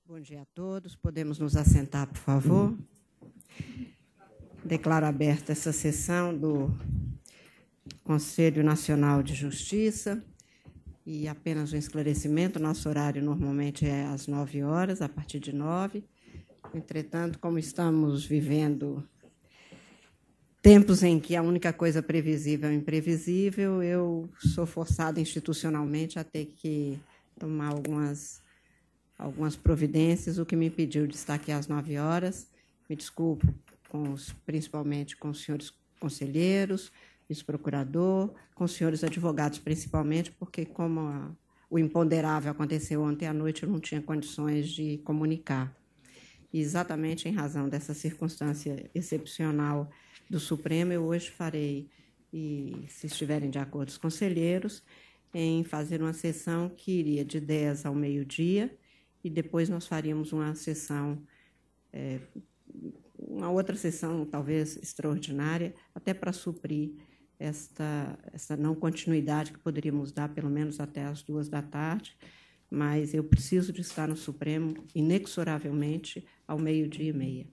Bom dia a todos. Podemos nos assentar, por favor? Declaro aberta essa sessão do Conselho Nacional de Justiça. E apenas um esclarecimento, nosso horário normalmente é às 9 horas, a partir de 9. Entretanto, como estamos vivendo tempos em que a única coisa previsível é o imprevisível, eu sou forçada institucionalmente a ter que tomar algumas providências, o que me impediu de estar aqui às 9 horas. Me desculpo, principalmente com os senhores conselheiros, vice-procurador, com os senhores advogados, principalmente, porque, como o imponderável aconteceu ontem à noite, eu não tinha condições de comunicar. E, exatamente em razão dessa circunstância excepcional do Supremo, eu hoje farei, e se estiverem de acordo os conselheiros, em fazer uma sessão que iria de 10 ao meio-dia, e depois nós faríamos uma sessão, uma outra sessão, talvez extraordinária, até para suprir esta não continuidade que poderíamos dar, pelo menos até às 14h, mas eu preciso de estar no Supremo, inexoravelmente, ao 12h30.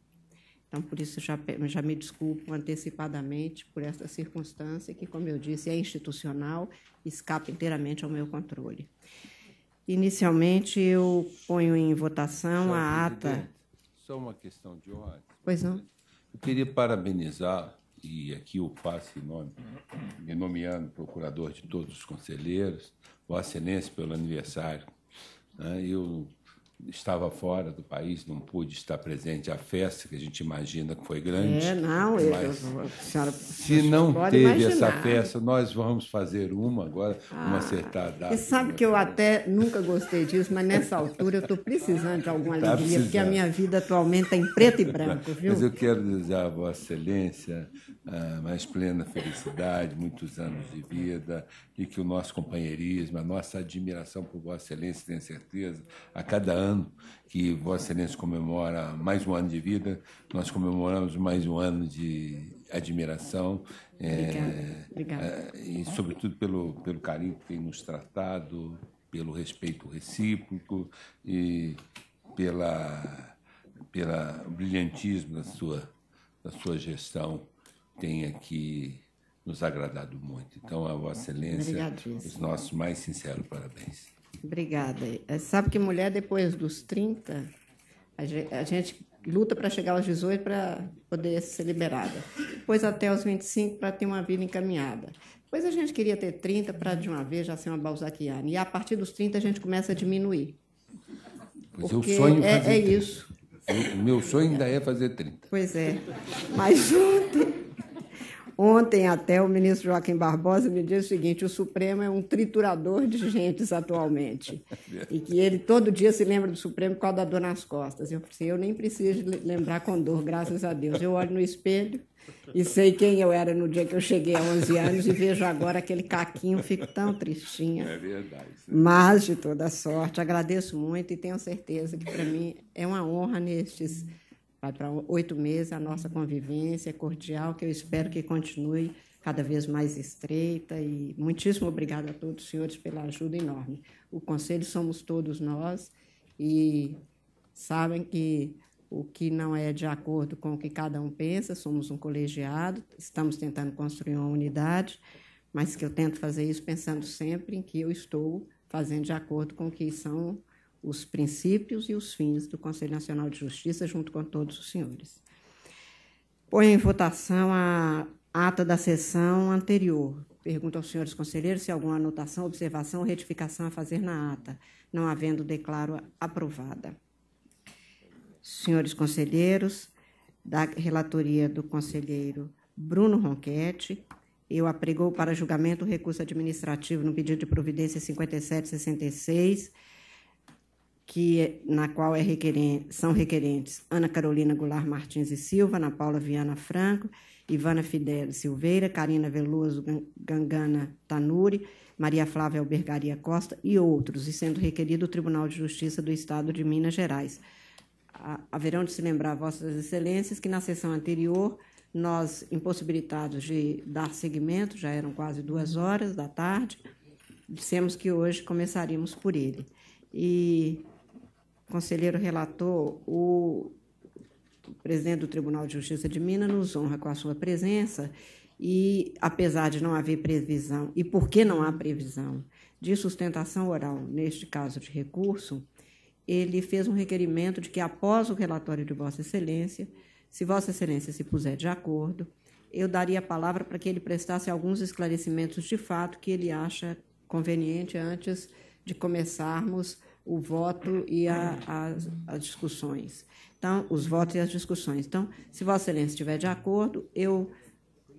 Então, por isso, já me desculpo antecipadamente por esta circunstância, que, como eu disse, é institucional e escapa inteiramente ao meu controle. Inicialmente, eu ponho em votação a ata... Só uma questão de ordem. Pois não? Eu queria parabenizar, e aqui eu faço me nomeando procurador de todos os conselheiros, Vossa Excelência, pelo aniversário. Eu estava fora do país, não pude estar presente à festa, que a gente imagina que foi grande. Se não teve essa festa, nós vamos fazer uma agora, vamos acertar a data. Você sabe que eu até nunca gostei disso, mas nessa altura eu estou precisando de alguma alegria, porque a minha vida atualmente está em preto e branco, viu? Mas eu quero desejar a Vossa Excelência a mais plena felicidade, muitos anos de vida, e que o nosso companheirismo, a nossa admiração por Vossa Excelência, tenha certeza, a cada ano que Vossa Excelência comemora mais um ano de vida, nós comemoramos mais um ano de admiração. Obrigada. E, sobretudo, pelo carinho que tem nos tratado, pelo respeito recíproco e pela brilhantismo da sua gestão, tem aqui nos agradado muito. Então, a Vossa Excelência, os nossos mais sinceros parabéns. Obrigada. Sabe que mulher, depois dos 30, a gente luta para chegar aos 18 para poder ser liberada. Depois até aos 25 para ter uma vida encaminhada. Depois a gente queria ter 30 para, de uma vez, já ser uma balzaquiana. E a partir dos 30 a gente começa a diminuir. Pois eu sonho fazer 30. Isso. O meu sonho ainda é fazer 30. Pois é. Mas ontem até o ministro Joaquim Barbosa me disse o seguinte: o Supremo é um triturador de gentes atualmente. E que ele todo dia se lembra do Supremo por causa da dor nas costas. Eu pensei, eu nem preciso lembrar com dor, graças a Deus. Eu olho no espelho e sei quem eu era no dia que eu cheguei a 11 anos e vejo agora aquele caquinho, fico tão tristinha. É verdade. Mas, de toda sorte, agradeço muito e tenho certeza que, para mim, é uma honra vai para 8 meses, a nossa convivência cordial, que eu espero que continue cada vez mais estreita. E muitíssimo obrigada a todos os senhores pela ajuda enorme. O Conselho somos todos nós e sabem que o que não é de acordo com o que cada um pensa, somos um colegiado, estamos tentando construir uma unidade, mas que eu tento fazer isso pensando sempre em que eu estou fazendo de acordo com o que são os princípios e os fins do Conselho Nacional de Justiça, junto com todos os senhores. Ponho em votação a ata da sessão anterior. Pergunto aos senhores conselheiros se há alguma anotação, observação ou retificação a fazer na ata. Não havendo, declaro aprovada. Senhores conselheiros, da relatoria do conselheiro Bruno Ronchetti, eu apregou para julgamento o recurso administrativo no pedido de providência 5766, na qual são requerentes Ana Carolina Goulart Martins e Silva, Ana Paula Viana Franco, Ivana Fidel Silveira, Karina Veloso Gangana Tanuri, Maria Flávia Albergaria Costa e outros, e sendo requerido o Tribunal de Justiça do Estado de Minas Gerais. Haverão de se lembrar, Vossas Excelências, que na sessão anterior, nós, impossibilitados de dar seguimento, já eram quase 14h, dissemos que hoje começaríamos por ele. E Conselheiro relator, o presidente do Tribunal de Justiça de Minas nos honra com a sua presença e, apesar de não haver previsão, e por que não há previsão de sustentação oral, neste caso de recurso, ele fez um requerimento de que, após o relatório de Vossa Excelência, se Vossa Excelência se puser de acordo, eu daria a palavra para que ele prestasse alguns esclarecimentos de fato que ele acha conveniente antes de começarmos o voto e as discussões. Então, os votos e as discussões. Então, se Vossa Excelência estiver de acordo, eu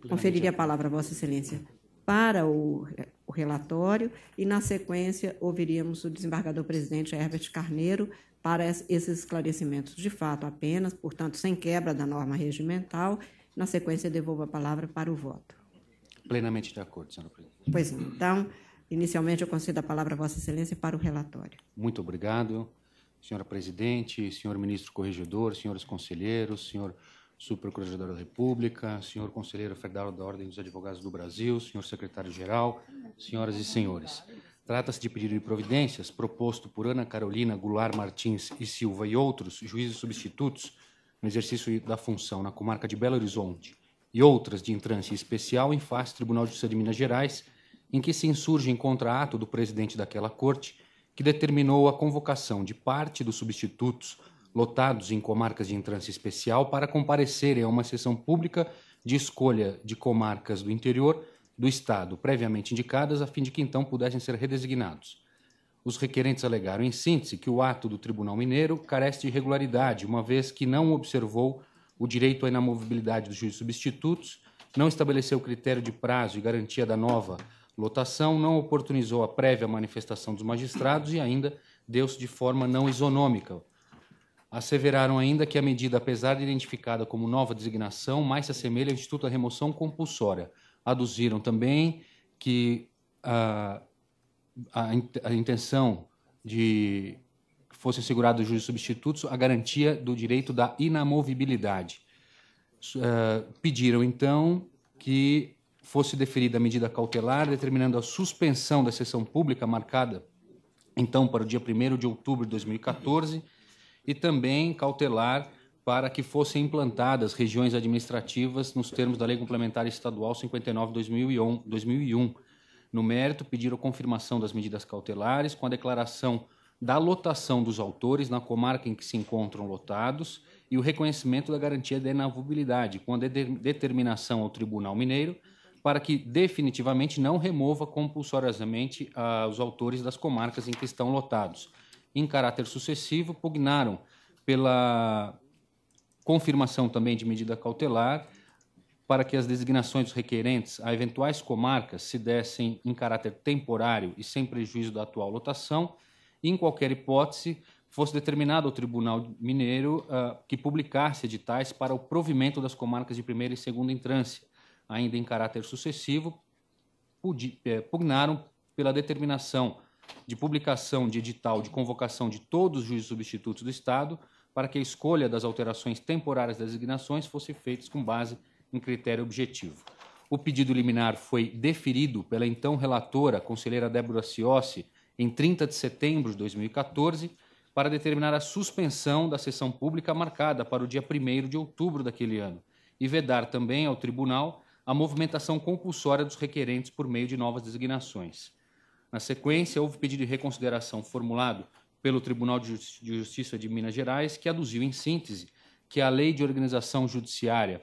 conferiria a palavra a Vossa Excelência para o relatório e, na sequência, ouviríamos o desembargador-presidente Herbert Carneiro para esses esclarecimentos de fato apenas, portanto, sem quebra da norma regimental. Na sequência, devolvo a palavra para o voto. Plenamente de acordo, senhora presidente. Pois não. Então, inicialmente, eu concedo a palavra a Vossa Excelência para o relatório. Muito obrigado, senhora presidente, senhor ministro corregedor, senhores conselheiros, senhor subprocurador da República, senhor conselheiro federal da Ordem dos Advogados do Brasil, senhor secretário-geral, senhoras e senhores. Trata-se de pedido de providências proposto por Ana Carolina Goulart Martins e Silva e outros juízes substitutos no exercício da função na comarca de Belo Horizonte e outras de entrância especial em face do Tribunal de Justiça de Minas Gerais, em que se insurgem contra ato do presidente daquela corte, que determinou a convocação de parte dos substitutos lotados em comarcas de entrância especial para comparecerem a uma sessão pública de escolha de comarcas do interior do Estado, previamente indicadas, a fim de que então pudessem ser redesignados. Os requerentes alegaram, em síntese, que o ato do Tribunal Mineiro carece de regularidade, uma vez que não observou o direito à inamovibilidade dos juízes substitutos, não estabeleceu o critério de prazo e garantia da nova lotação, não oportunizou a prévia manifestação dos magistrados e ainda deu-se de forma não isonômica. Asseveraram ainda que a medida, apesar de identificada como nova designação, mais se assemelha ao Instituto da Remoção Compulsória. Aduziram também que a intenção de que fossem assegurados os juízes substitutos a garantia do direito da inamovibilidade. Pediram, então, que fosse deferida a medida cautelar, determinando a suspensão da sessão pública marcada, então, para o dia 1º de outubro de 2014, e também cautelar para que fossem implantadas regiões administrativas nos termos da Lei Complementar Estadual 59/2001. No mérito, pediram confirmação das medidas cautelares com a declaração da lotação dos autores na comarca em que se encontram lotados e o reconhecimento da garantia da inamovibilidade, com a determinação ao Tribunal Mineiro para que definitivamente não remova compulsoriamente os autores das comarcas em que estão lotados. Em caráter sucessivo, pugnaram pela confirmação também de medida cautelar para que as designações dos requerentes a eventuais comarcas se dessem em caráter temporário e sem prejuízo da atual lotação, e, em qualquer hipótese, fosse determinado ao Tribunal Mineiro que publicasse editais para o provimento das comarcas de primeira e segunda entrância. Ainda em caráter sucessivo, pugnaram pela determinação de publicação de edital de convocação de todos os juízes substitutos do Estado para que a escolha das alterações temporárias das designações fosse feita com base em critério objetivo. O pedido liminar foi deferido pela então relatora, conselheira Débora Ciossi, em 30 de setembro de 2014, para determinar a suspensão da sessão pública marcada para o dia 1º de outubro daquele ano e vedar também ao tribunal a movimentação compulsória dos requerentes por meio de novas designações. Na sequência, houve pedido de reconsideração formulado pelo Tribunal de Justiça de Minas Gerais, que aduziu, em síntese, que a Lei de Organização Judiciária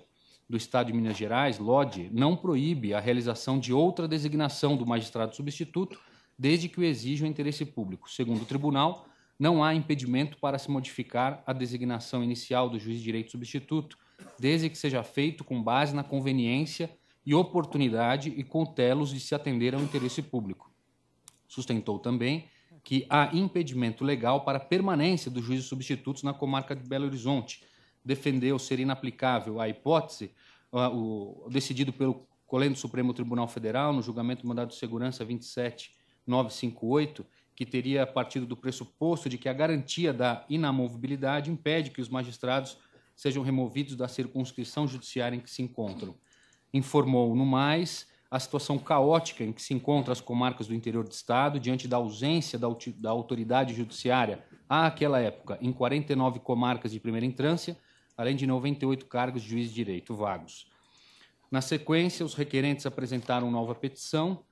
do Estado de Minas Gerais, LODE, não proíbe a realização de outra designação do magistrado substituto, desde que o exija o interesse público. Segundo o tribunal, não há impedimento para se modificar a designação inicial do juiz de direito substituto, desde que seja feito com base na conveniência e oportunidade e com telos de se atender ao interesse público. Sustentou também que há impedimento legal para a permanência dos juízes substitutos na comarca de Belo Horizonte. Defendeu ser inaplicável a hipótese decidido pelo Colégio do Supremo Tribunal Federal no julgamento do mandado de segurança 27958, que teria partido do pressuposto de que a garantia da inamovibilidade impede que os magistrados sejam removidos da circunscrição judiciária em que se encontram. Informou, no mais, a situação caótica em que se encontram as comarcas do interior do Estado diante da ausência da autoridade judiciária àquela época, em 49 comarcas de primeira instância, além de 98 cargos de juiz de direito vagos. Na sequência, os requerentes apresentaram nova petição,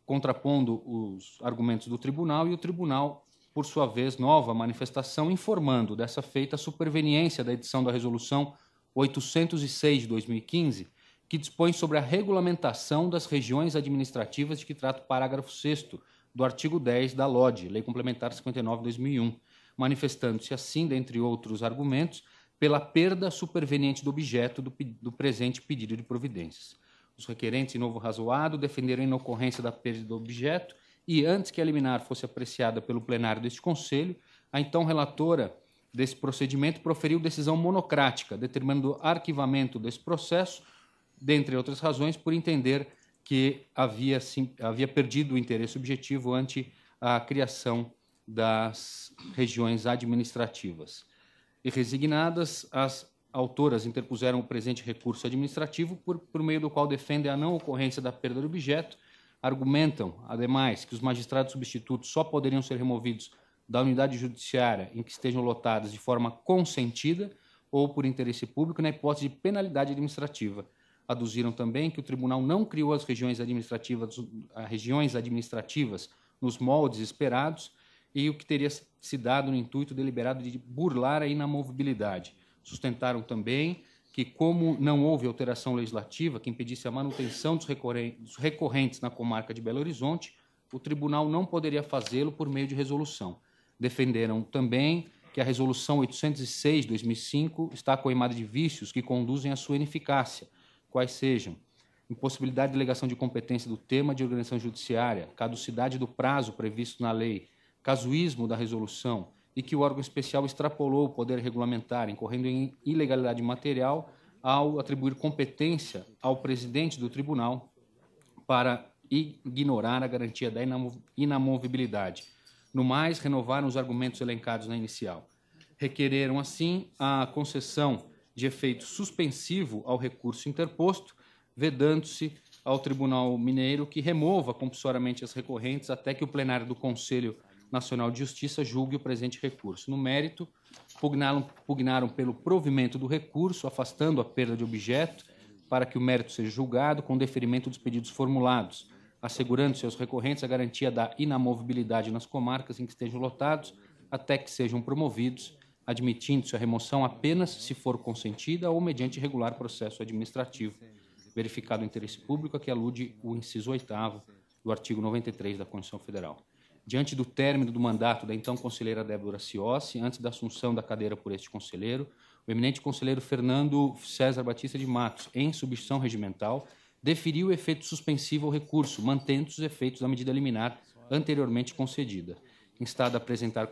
contrapondo os argumentos do tribunal, e o tribunal, por sua vez, nova manifestação, informando dessa feita a superveniência da edição da Resolução 806 de 2015, que dispõe sobre a regulamentação das regiões administrativas de que trata o parágrafo 6º do artigo 10 da LODE, Lei Complementar 59 de 2001, manifestando-se assim, dentre outros argumentos, pela perda superveniente do objeto do presente pedido de providências. Os requerentes, em novo razoado, defenderam a inocorrência da perda do objeto e, antes que a liminar fosse apreciada pelo plenário deste Conselho, a então relatora desse procedimento proferiu decisão monocrática, determinando o arquivamento desse processo, dentre outras razões, por entender que havia perdido o interesse objetivo ante a criação das regiões administrativas. E resignadas, as autoras interpuseram o presente recurso administrativo, por meio do qual defendem a não ocorrência da perda do objeto, argumentam, ademais, que os magistrados substitutos só poderiam ser removidos da unidade judiciária em que estejam lotadas de forma consentida ou por interesse público na hipótese de penalidade administrativa. Aduziram também que o tribunal não criou as regiões administrativas nos moldes esperados e o que teria se dado no intuito deliberado de burlar a inamovibilidade. Sustentaram também que, como não houve alteração legislativa que impedisse a manutenção dos recorrentes na comarca de Belo Horizonte, o tribunal não poderia fazê-lo por meio de resolução. Defenderam também que a Resolução 806 de 2005 está coimada de vícios que conduzem à sua ineficácia, quais sejam impossibilidade de delegação de competência do tema de organização judiciária, caducidade do prazo previsto na lei, casuísmo da resolução e que o órgão especial extrapolou o poder regulamentar, incorrendo em ilegalidade material ao atribuir competência ao presidente do tribunal para ignorar a garantia da inamovibilidade. No mais, renovaram os argumentos elencados na inicial. Requereram, assim, a concessão de efeito suspensivo ao recurso interposto, vedando-se ao Tribunal Mineiro que remova compulsoriamente as recorrentes até que o plenário do Conselho Nacional de Justiça julgue o presente recurso. No mérito, pugnaram pelo provimento do recurso, afastando a perda de objeto, para que o mérito seja julgado com deferimento dos pedidos formulados, assegurando-se aos recorrentes a garantia da inamovibilidade nas comarcas em que estejam lotados, até que sejam promovidos, admitindo-se a remoção apenas se for consentida ou mediante regular processo administrativo, verificado o interesse público a que alude o inciso 8º do artigo 93 da Constituição Federal. Diante do término do mandato da então conselheira Débora Ciossi, antes da assunção da cadeira por este conselheiro, o eminente conselheiro Fernando César Batista de Matos, em substituição regimental, deferiu o efeito suspensivo ao recurso, mantendo os efeitos da medida liminar anteriormente concedida. Instada a apresentar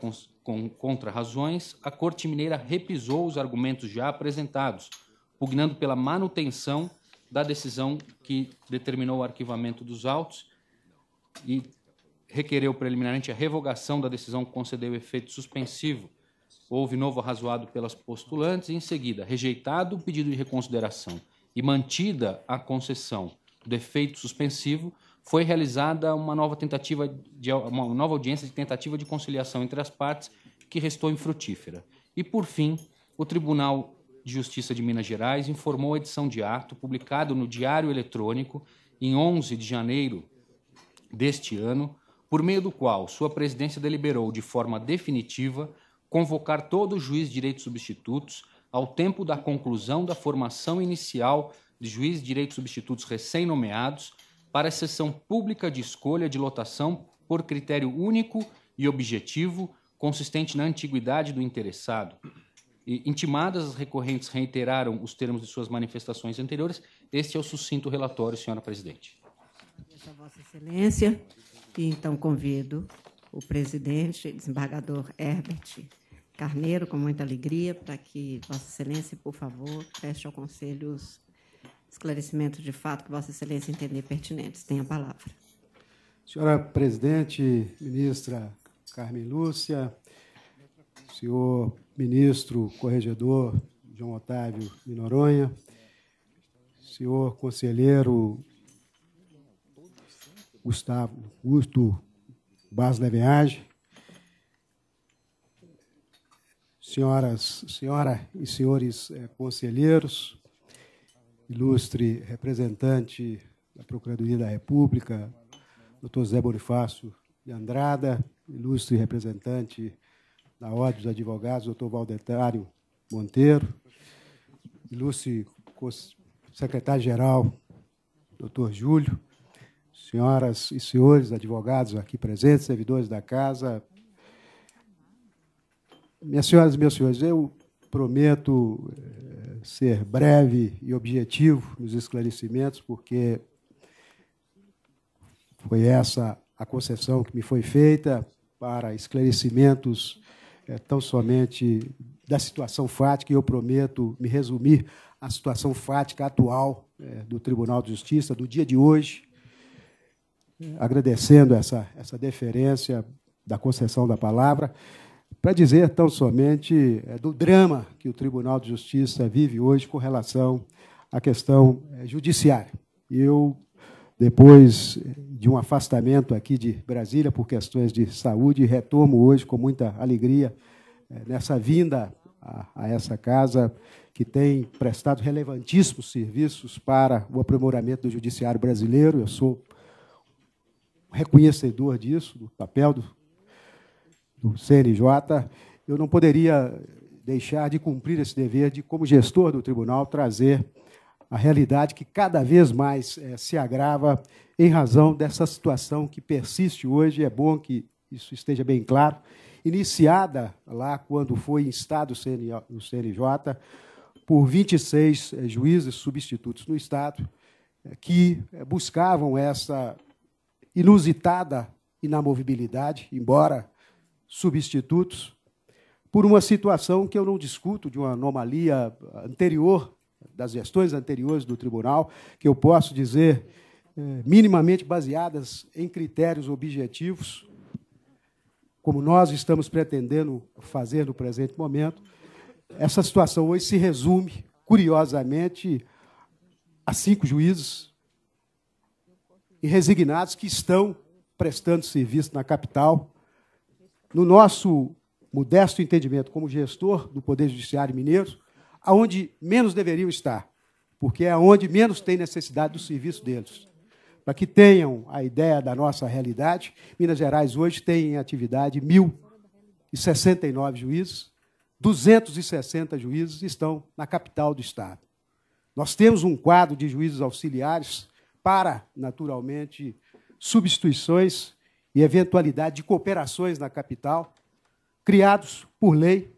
contra-razões, a Corte Mineira repisou os argumentos já apresentados, pugnando pela manutenção da decisão que determinou o arquivamento dos autos e requereu preliminarmente a revogação da decisão que concedeu efeito suspensivo. Houve novo arrazoado pelas postulantes e, em seguida, rejeitado o pedido de reconsideração e mantida a concessão do efeito suspensivo, foi realizada uma nova audiência de tentativa de conciliação entre as partes, que restou infrutífera. E, por fim, o Tribunal de Justiça de Minas Gerais informou a edição de ato, publicado no Diário Eletrônico, em 11 de janeiro deste ano, por meio do qual sua presidência deliberou de forma definitiva convocar todo juiz de direitos substitutos ao tempo da conclusão da formação inicial de juiz de direitos substitutos recém-nomeados para a sessão pública de escolha de lotação por critério único e objetivo, consistente na antiguidade do interessado. E, intimadas, as recorrentes reiteraram os termos de suas manifestações anteriores. Este é o sucinto relatório, senhora presidente. Agradeço a Vossa Excelência. E então convido o presidente, desembargador Herbert Carneiro, com muita alegria, para que Vossa Excelência, por favor, preste ao Conselho os esclarecimentos de fato que Vossa Excelência entender pertinentes. Tem a palavra. Senhora presidente, ministra Carmen Lúcia, senhor ministro corregedor João Otávio de Noronha, senhor conselheiro Augusto Bas Leveage, senhora e senhores conselheiros, ilustre representante da Procuradoria da República, doutor Zé Bonifácio de Andrada, ilustre representante da Ordem dos Advogados, doutor Valdetário Monteiro, ilustre secretário-geral, doutor Júlio, senhoras e senhores advogados aqui presentes, servidores da Casa. Minhas senhoras e meus senhores, eu prometo ser breve e objetivo nos esclarecimentos, porque foi essa a concessão que me foi feita para esclarecimentos tão somente da situação fática, e eu prometo me resumir à situação fática atual do Tribunal de Justiça, do dia de hoje, agradecendo essa deferência da concessão da palavra, para dizer tão somente do drama que o Tribunal de Justiça vive hoje com relação à questão judiciária. Eu, depois de um afastamento aqui de Brasília por questões de saúde, retomo hoje com muita alegria nessa vinda a essa casa que tem prestado relevantíssimos serviços para o aprimoramento do judiciário brasileiro. Eu sou reconhecedor disso, do papel do CNJ. Eu não poderia deixar de cumprir esse dever de, como gestor do tribunal, trazer a realidade que cada vez mais se agrava em razão dessa situação que persiste hoje. É bom que isso esteja bem claro. Iniciada lá quando foi instado o CNJ por 26 juízes substitutos no Estado, que buscavam essa inusitada inamovibilidade, embora substitutos, por uma situação que eu não discuto, de uma anomalia anterior, das gestões anteriores do tribunal, que eu posso dizer minimamente baseadas em critérios objetivos, como nós estamos pretendendo fazer no presente momento. Essa situação hoje se resume, curiosamente, a 5 juízes resignados que estão prestando serviço na capital. No nosso modesto entendimento como gestor do Poder Judiciário mineiro, aonde menos deveriam estar, porque é onde menos tem necessidade do serviço deles. Para que tenham a ideia da nossa realidade, Minas Gerais hoje tem em atividade 1.069 juízes, 260 juízes estão na capital do Estado. Nós temos um quadro de juízes auxiliares para, naturalmente, substituições e eventualidade de cooperações na capital, criados por lei.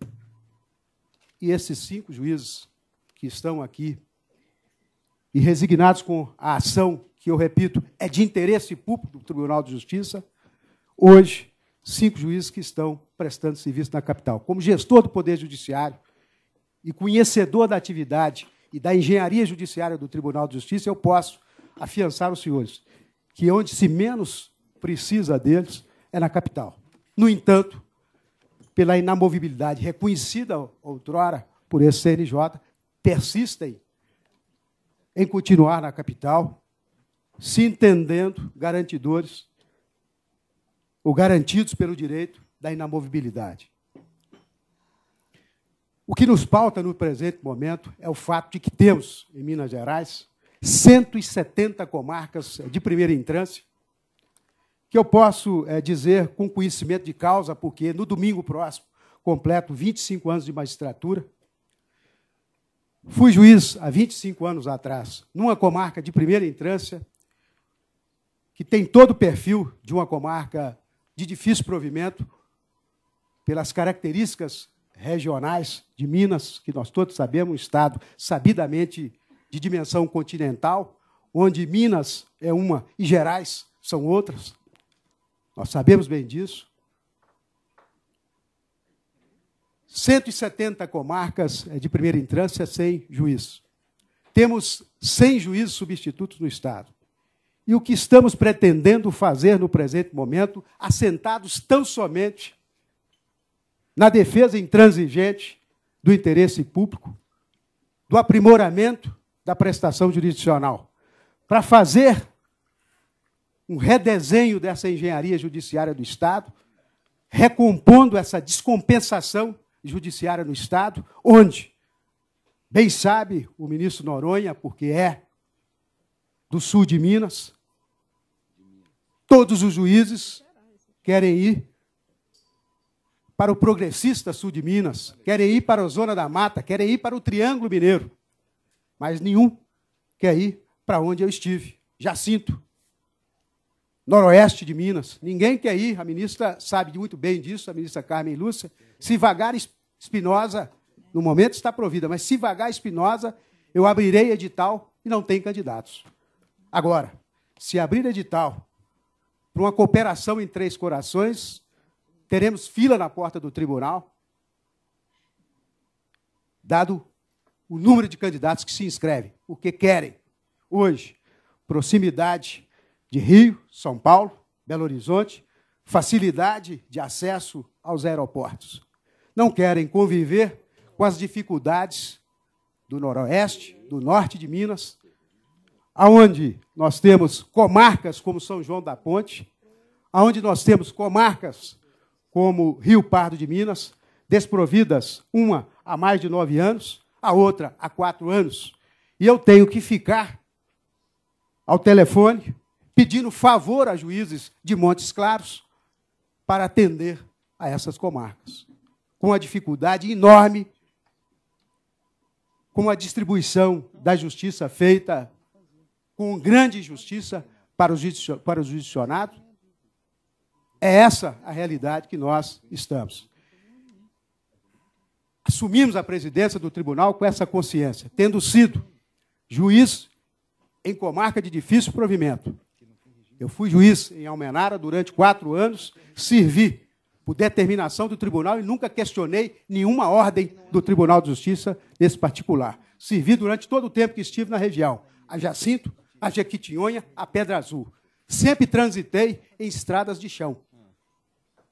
E esses 5 juízes que estão aqui e resignados com a ação, que eu repito, é de interesse público do Tribunal de Justiça, hoje, 5 juízes que estão prestando serviço na capital. Como gestor do Poder Judiciário e conhecedor da atividade e da engenharia judiciária do Tribunal de Justiça, eu posso afiançar os senhores que onde se menos precisa deles é na capital. No entanto, pela inamovibilidade reconhecida outrora por esse CNJ, persistem em continuar na capital, se entendendo garantidores ou garantidos pelo direito da inamovibilidade. O que nos pauta no presente momento é o fato de que temos, em Minas Gerais, 170 comarcas de primeira instância, que eu posso dizer com conhecimento de causa, porque no domingo próximo completo 25 anos de magistratura. Fui juiz há 25 anos atrás, numa comarca de primeira instância, que tem todo o perfil de uma comarca de difícil provimento, pelas características regionais de Minas, que nós todos sabemos, um estado sabidamente de dimensão continental, onde Minas é uma e Gerais são outras. Nós sabemos bem disso. 170 comarcas de primeira instância sem juiz. Temos 100 juízes substitutos no Estado. E o que estamos pretendendo fazer no presente momento, assentados tão somente na defesa intransigente do interesse público, do aprimoramento da prestação jurisdicional, para fazer um redesenho dessa engenharia judiciária do Estado, recompondo essa descompensação judiciária no Estado, onde, bem sabe o ministro Noronha, porque é do sul de Minas, todos os juízes querem ir para o progressista sul de Minas, querem ir para a Zona da Mata, querem ir para o Triângulo Mineiro, mas nenhum quer ir para onde eu estive, Jacinto, noroeste de Minas. Ninguém quer ir, a ministra sabe muito bem disso, a ministra Carmen Lúcia. Se vagar Espinosa, no momento está provida, mas se vagar Espinosa, eu abrirei edital e não tem candidatos. Agora, se abrir edital para uma cooperação em Três Corações, teremos fila na porta do tribunal, dado o número de candidatos que se inscrevem, porque querem, hoje, proximidade de Rio, São Paulo, Belo Horizonte, facilidade de acesso aos aeroportos. Não querem conviver com as dificuldades do noroeste, do norte de Minas, aonde nós temos comarcas como São João da Ponte, aonde nós temos comarcas como Rio Pardo de Minas, desprovidas, uma há mais de 9 anos, a outra há 4 anos, e eu tenho que ficar ao telefone pedindo favor a juízes de Montes Claros para atender a essas comarcas, com a dificuldade enorme, com a distribuição da justiça feita com grande injustiça para o judicionado. É essa a realidade que nós estamos. Assumimos a presidência do tribunal com essa consciência, tendo sido juiz em comarca de difícil provimento. Eu fui juiz em Almenara durante 4 anos, servi por determinação do tribunal e nunca questionei nenhuma ordem do Tribunal de Justiça nesse particular. Servi durante todo o tempo que estive na região, a Jacinto, a Jequitinhonha, a Pedra Azul. Sempre transitei em estradas de chão.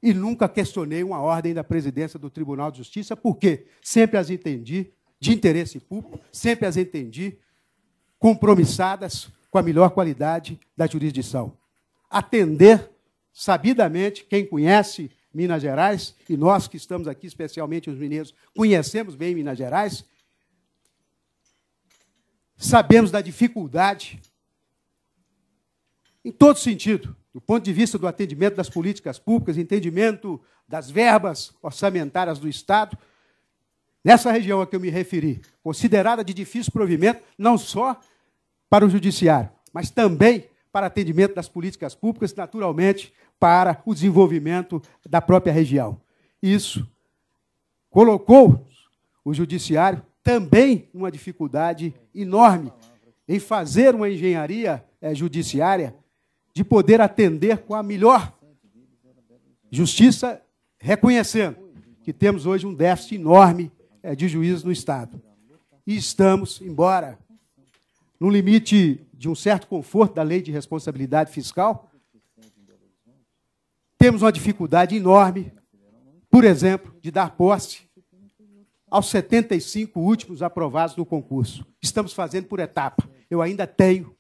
E nunca questionei uma ordem da presidência do Tribunal de Justiça, porque sempre as entendi de interesse público, sempre as entendi compromissadas com a melhor qualidade da jurisdição. Atender sabidamente, quem conhece Minas Gerais, e nós que estamos aqui, especialmente os mineiros, conhecemos bem Minas Gerais, sabemos da dificuldade, em todo sentido, do ponto de vista do atendimento das políticas públicas, entendimento das verbas orçamentárias do Estado, nessa região a que eu me referi, considerada de difícil provimento, não só para o judiciário, mas também para atendimento das políticas públicas, naturalmente, para o desenvolvimento da própria região. Isso colocou o judiciário também numa dificuldade enorme em fazer uma engenharia judiciária de poder atender com a melhor justiça, reconhecendo que temos hoje um déficit enorme de juízes no Estado. E estamos, embora no limite de um certo conforto da lei de responsabilidade fiscal, temos uma dificuldade enorme, por exemplo, de dar posse aos 75 últimos aprovados no concurso. Estamos fazendo por etapa. Eu ainda tenho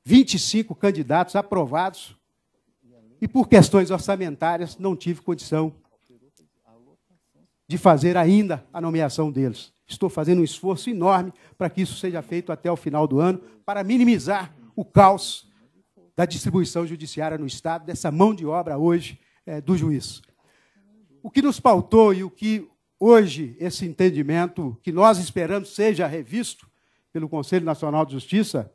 25 candidatos aprovados e, por questões orçamentárias, não tive condição de fazer ainda a nomeação deles. Estou fazendo um esforço enorme para que isso seja feito até o final do ano, para minimizar o caos da distribuição judiciária no Estado, dessa mão de obra hoje do juiz. O que nos pautou e o que hoje esse entendimento, que nós esperamos seja revisto pelo Conselho Nacional de Justiça,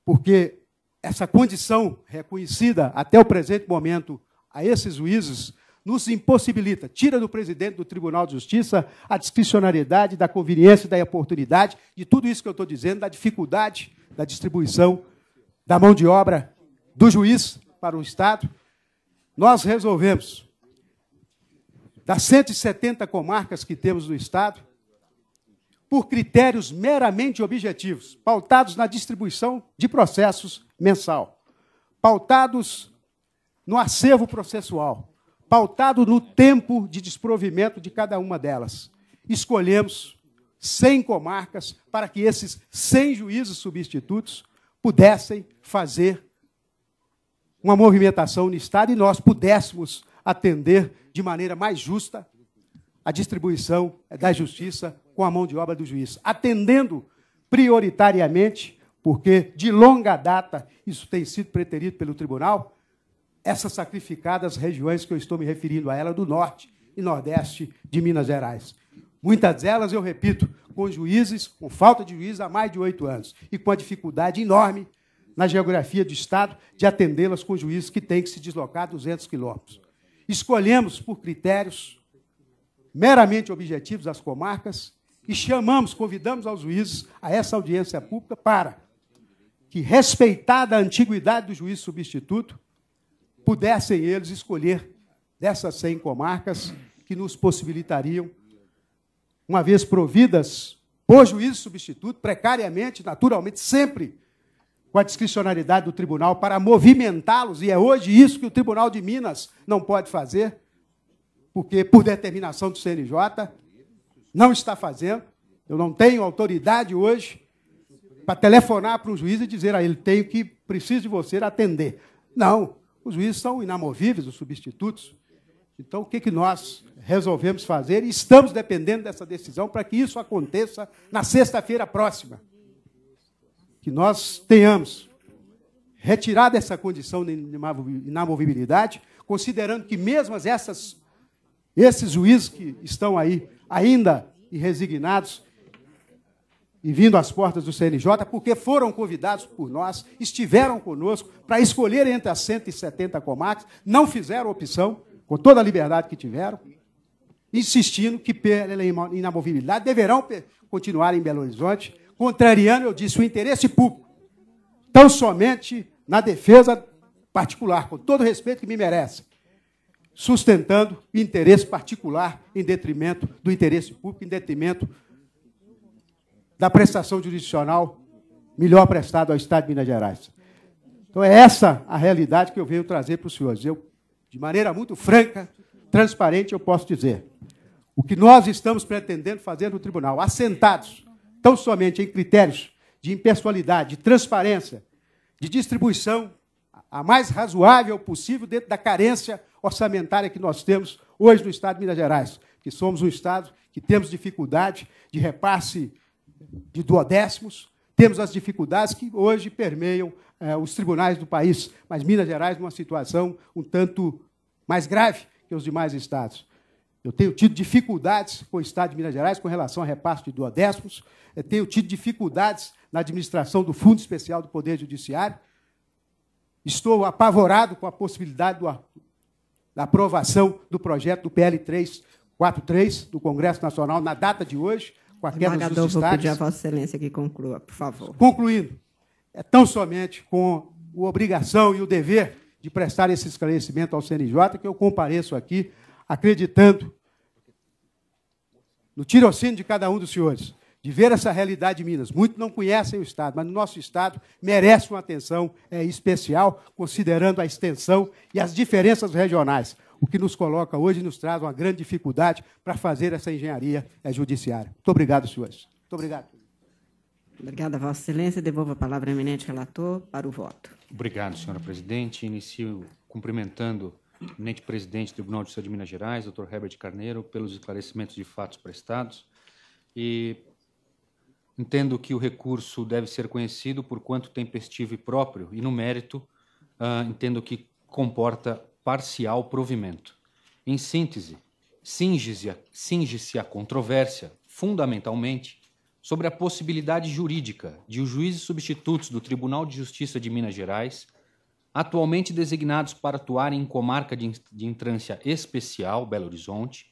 porque essa condição reconhecida até o presente momento a esses juízes nos impossibilita, tira do presidente do Tribunal de Justiça a discricionariedade, da conveniência, da oportunidade, de tudo isso que eu estou dizendo, da dificuldade da distribuição da mão de obra do juiz para o Estado. Nós resolvemos, das 170 comarcas que temos no Estado, por critérios meramente objetivos, pautados na distribuição de processos mensal, pautados no acervo processual, pautado no tempo de desprovimento de cada uma delas. Escolhemos 100 comarcas para que esses 100 juízes substitutos pudessem fazer uma movimentação no Estado e nós pudéssemos atender de maneira mais justa a distribuição da justiça com a mão de obra do juiz, atendendo prioritariamente, porque de longa data isso tem sido preterido pelo tribunal, essas sacrificadas regiões que eu estou me referindo a ela, do norte e nordeste de Minas Gerais. Muitas delas, eu repito, com juízes, com falta de juízes há mais de 8 anos, e com a dificuldade enorme na geografia do Estado de atendê-las com juízes que têm que se deslocar 200 quilômetros. Escolhemos por critérios meramente objetivos as comarcas e convidamos aos juízes a essa audiência pública para que, respeitada a antiguidade do juiz substituto, pudessem eles escolher dessas 100 comarcas que nos possibilitariam, uma vez providas por juiz substituto, precariamente, naturalmente, sempre com a discricionariedade do tribunal para movimentá-los, e é hoje isso que o Tribunal de Minas não pode fazer, porque, por determinação do CNJ, não está fazendo. Eu não tenho autoridade hoje para telefonar para um juiz e dizer a ele, preciso de você atender. Não, os juízes são inamovíveis, os substitutos. Então, o que nós resolvemos fazer? E estamos dependendo dessa decisão para que isso aconteça na sexta-feira próxima. Que nós tenhamos retirado essa condição de inamovibilidade, considerando que mesmo esses juízes que estão aí ainda irresignados e vindo às portas do CNJ, porque foram convidados por nós, estiveram conosco para escolher entre as 170 comarcas, não fizeram opção, com toda a liberdade que tiveram, insistindo que pela inamovibilidade deverão continuar em Belo Horizonte, contrariando, eu disse, o interesse público, tão somente na defesa particular, com todo o respeito que me merece, sustentando o interesse particular em detrimento do interesse público, em detrimento da prestação jurisdicional melhor prestada ao Estado de Minas Gerais. Então, é essa a realidade que eu venho trazer para os senhores. Eu, de maneira muito franca, transparente, eu posso dizer, o que nós estamos pretendendo fazer no tribunal, assentados tão somente em critérios de impessoalidade, de transparência, de distribuição a mais razoável possível dentro da carência orçamentária que nós temos hoje no Estado de Minas Gerais, que somos um Estado que temos dificuldade de repasse de duodécimos, temos as dificuldades que hoje permeiam os tribunais do país, mas Minas Gerais numa situação um tanto mais grave que os demais estados. Eu tenho tido dificuldades com o Estado de Minas Gerais com relação a repasse de duodécimos, eu tenho tido dificuldades na administração do Fundo Especial do Poder Judiciário, estou apavorado com a possibilidade da aprovação do projeto do PL 343 do Congresso Nacional na data de hoje, com a queda dos destaques. Vou pedir a Vossa Excelência que conclua, por favor. Concluindo, é tão somente com a obrigação e o dever de prestar esse esclarecimento ao CNJ que eu compareço aqui, acreditando no tirocínio de cada um dos senhores, de ver essa realidade de Minas. Muitos não conhecem o Estado, mas no nosso Estado merece uma atenção especial, considerando a extensão e as diferenças regionais, o que nos coloca hoje e nos traz uma grande dificuldade para fazer essa engenharia judiciária. Muito obrigado, senhores. Muito obrigado. Obrigada, Vossa Excelência. Devolvo a palavra ao eminente relator para o voto. Obrigado, senhora presidente. Inicio cumprimentando o eminente presidente do Tribunal de Justiça de Minas Gerais, Dr. Herbert Carneiro, pelos esclarecimentos de fatos prestados. E entendo que o recurso deve ser conhecido por quanto tempestivo e próprio, e, no mérito, entendo que comporta parcial provimento. Em síntese, cinge-se a controvérsia, fundamentalmente, sobre a possibilidade jurídica de os juízes substitutos do Tribunal de Justiça de Minas Gerais, atualmente designados para atuarem em comarca de entrância especial, Belo Horizonte,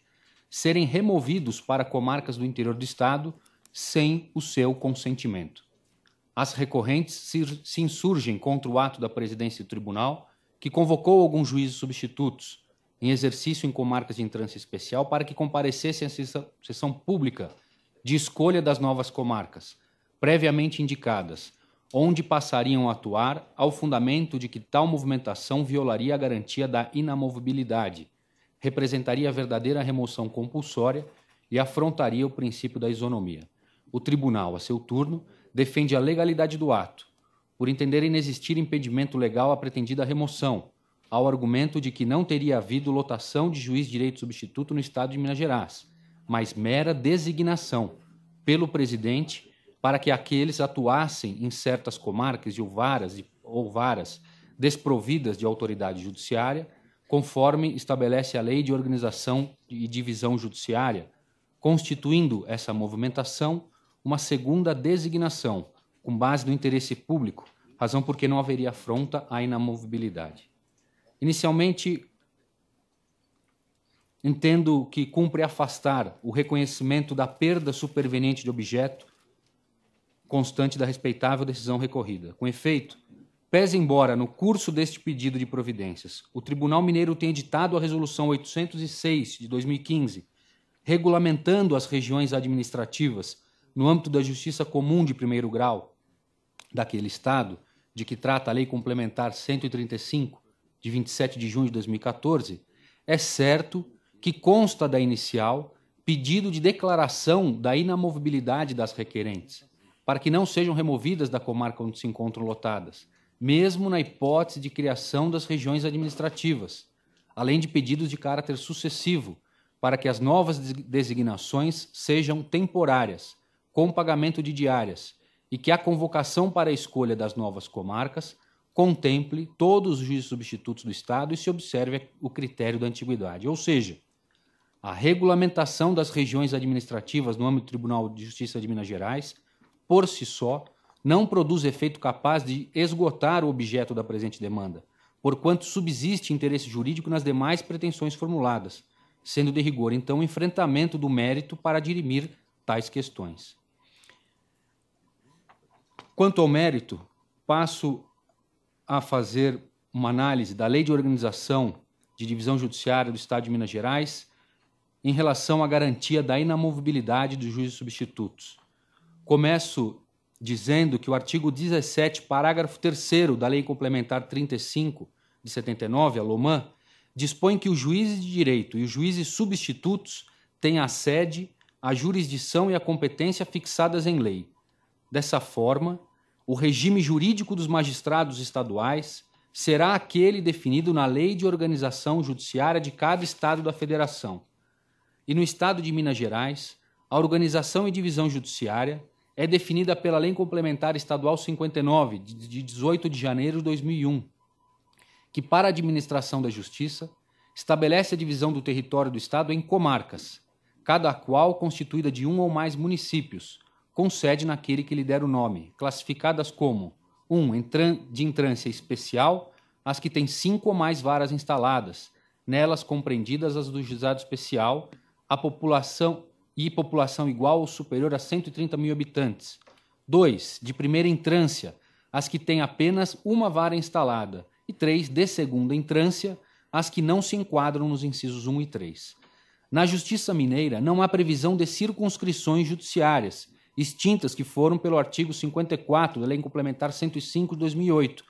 serem removidos para comarcas do interior do Estado sem o seu consentimento. As recorrentes se insurgem contra o ato da presidência do tribunal, que convocou alguns juízes substitutos em exercício em comarcas de entrância especial para que comparecessem à sessão pública de escolha das novas comarcas, previamente indicadas, onde passariam a atuar ao fundamento de que tal movimentação violaria a garantia da inamovibilidade, representaria a verdadeira remoção compulsória e afrontaria o princípio da isonomia. O tribunal, a seu turno, defende a legalidade do ato, por entender inexistir impedimento legal à pretendida remoção, ao argumento de que não teria havido lotação de juiz de direito substituto no Estado de Minas Gerais, mas mera designação pelo presidente para que aqueles atuassem em certas comarcas ou varas desprovidas de autoridade judiciária, conforme estabelece a Lei de Organização e Divisão Judiciária, constituindo essa movimentação uma segunda designação, com base no interesse público, razão por que não haveria afronta à inamovibilidade. Inicialmente, entendo que cumpre afastar o reconhecimento da perda superveniente de objeto constante da respeitável decisão recorrida. Com efeito, pese embora no curso deste pedido de providências o Tribunal Mineiro tenha editado a Resolução 806 de 2015, regulamentando as regiões administrativas no âmbito da Justiça Comum de primeiro grau daquele Estado, de que trata a Lei Complementar 135, de 27 de junho de 2014, é certo que consta da inicial pedido de declaração da inamovibilidade das requerentes, para que não sejam removidas da comarca onde se encontram lotadas, mesmo na hipótese de criação das regiões administrativas, além de pedidos de caráter sucessivo, para que as novas designações sejam temporárias, com pagamento de diárias, e que a convocação para a escolha das novas comarcas contemple todos os juízes substitutos do Estado e se observe o critério da antiguidade. Ou seja, a regulamentação das regiões administrativas no âmbito do Tribunal de Justiça de Minas Gerais, por si só, não produz efeito capaz de esgotar o objeto da presente demanda, porquanto subsiste interesse jurídico nas demais pretensões formuladas, sendo de rigor, então, o enfrentamento do mérito para dirimir tais questões. Quanto ao mérito, passo a fazer uma análise da Lei de Organização de Divisão Judiciária do Estado de Minas Gerais em relação à garantia da inamovibilidade dos juízes substitutos. Começo dizendo que o artigo 17, parágrafo 3º da Lei Complementar 35, de 79, a LOMAN, dispõe que os juízes de direito e os juízes substitutos têm a sede, a jurisdição e a competência fixadas em lei. Dessa forma, o regime jurídico dos magistrados estaduais será aquele definido na Lei de Organização Judiciária de cada Estado da Federação. E no Estado de Minas Gerais, a organização e divisão judiciária é definida pela Lei Complementar Estadual 59, de 18 de janeiro de 2001, que, para a administração da Justiça, estabelece a divisão do território do Estado em comarcas, cada qual constituída de um ou mais municípios, com sede naquele que lhe der o nome, classificadas como 1. De entrância especial, as que têm 5 ou mais varas instaladas, nelas compreendidas as do juizado especial, a população igual ou superior a 130 mil habitantes. 2. De primeira entrância, as que têm apenas uma vara instalada. E 3. De segunda entrância, as que não se enquadram nos incisos 1 e 3. Na Justiça Mineira, não há previsão de circunscrições judiciárias, extintas que foram pelo artigo 54 da Lei Complementar 105 de 2008,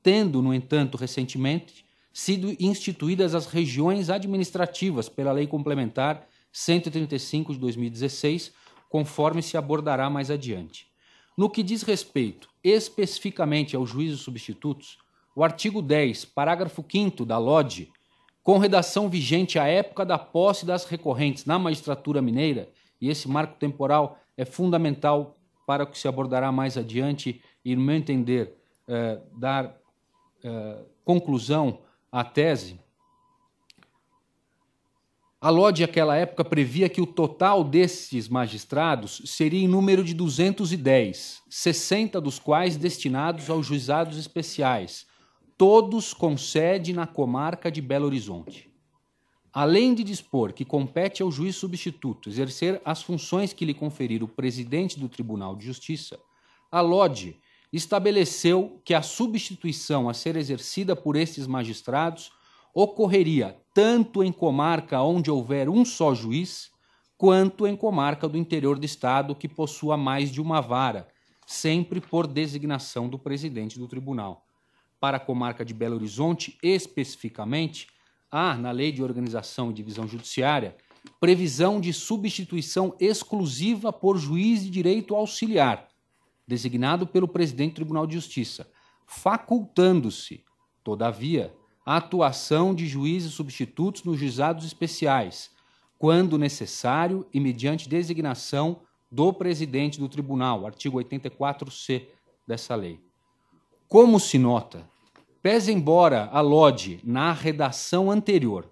tendo, no entanto, recentemente, sido instituídas as regiões administrativas pela Lei Complementar 135 de 2016, conforme se abordará mais adiante. No que diz respeito especificamente aos juízes substitutos, o artigo 10, parágrafo 5º da LODGE, com redação vigente à época da posse das recorrentes na magistratura mineira, e esse marco temporal é fundamental para o que se abordará mais adiante e, no meu entender, dar conclusão à tese. A LODGE, naquela época, previa que o total desses magistrados seria em número de 210, 60 dos quais destinados aos juizados especiais, todos com sede na comarca de Belo Horizonte. Além de dispor que compete ao juiz substituto exercer as funções que lhe conferir o presidente do Tribunal de Justiça, a LODGE estabeleceu que a substituição a ser exercida por estes magistrados ocorreria tanto em comarca onde houver um só juiz, quanto em comarca do interior do Estado que possua mais de uma vara, sempre por designação do presidente do tribunal. Para a comarca de Belo Horizonte, especificamente, há, na Lei de Organização e Divisão Judiciária, previsão de substituição exclusiva por juiz de direito auxiliar, designado pelo presidente do Tribunal de Justiça, facultando-se, todavia, a atuação de juízes substitutos nos juizados especiais, quando necessário e mediante designação do presidente do tribunal, artigo 84C dessa lei. Como se nota, pese embora a LODE, na redação anterior,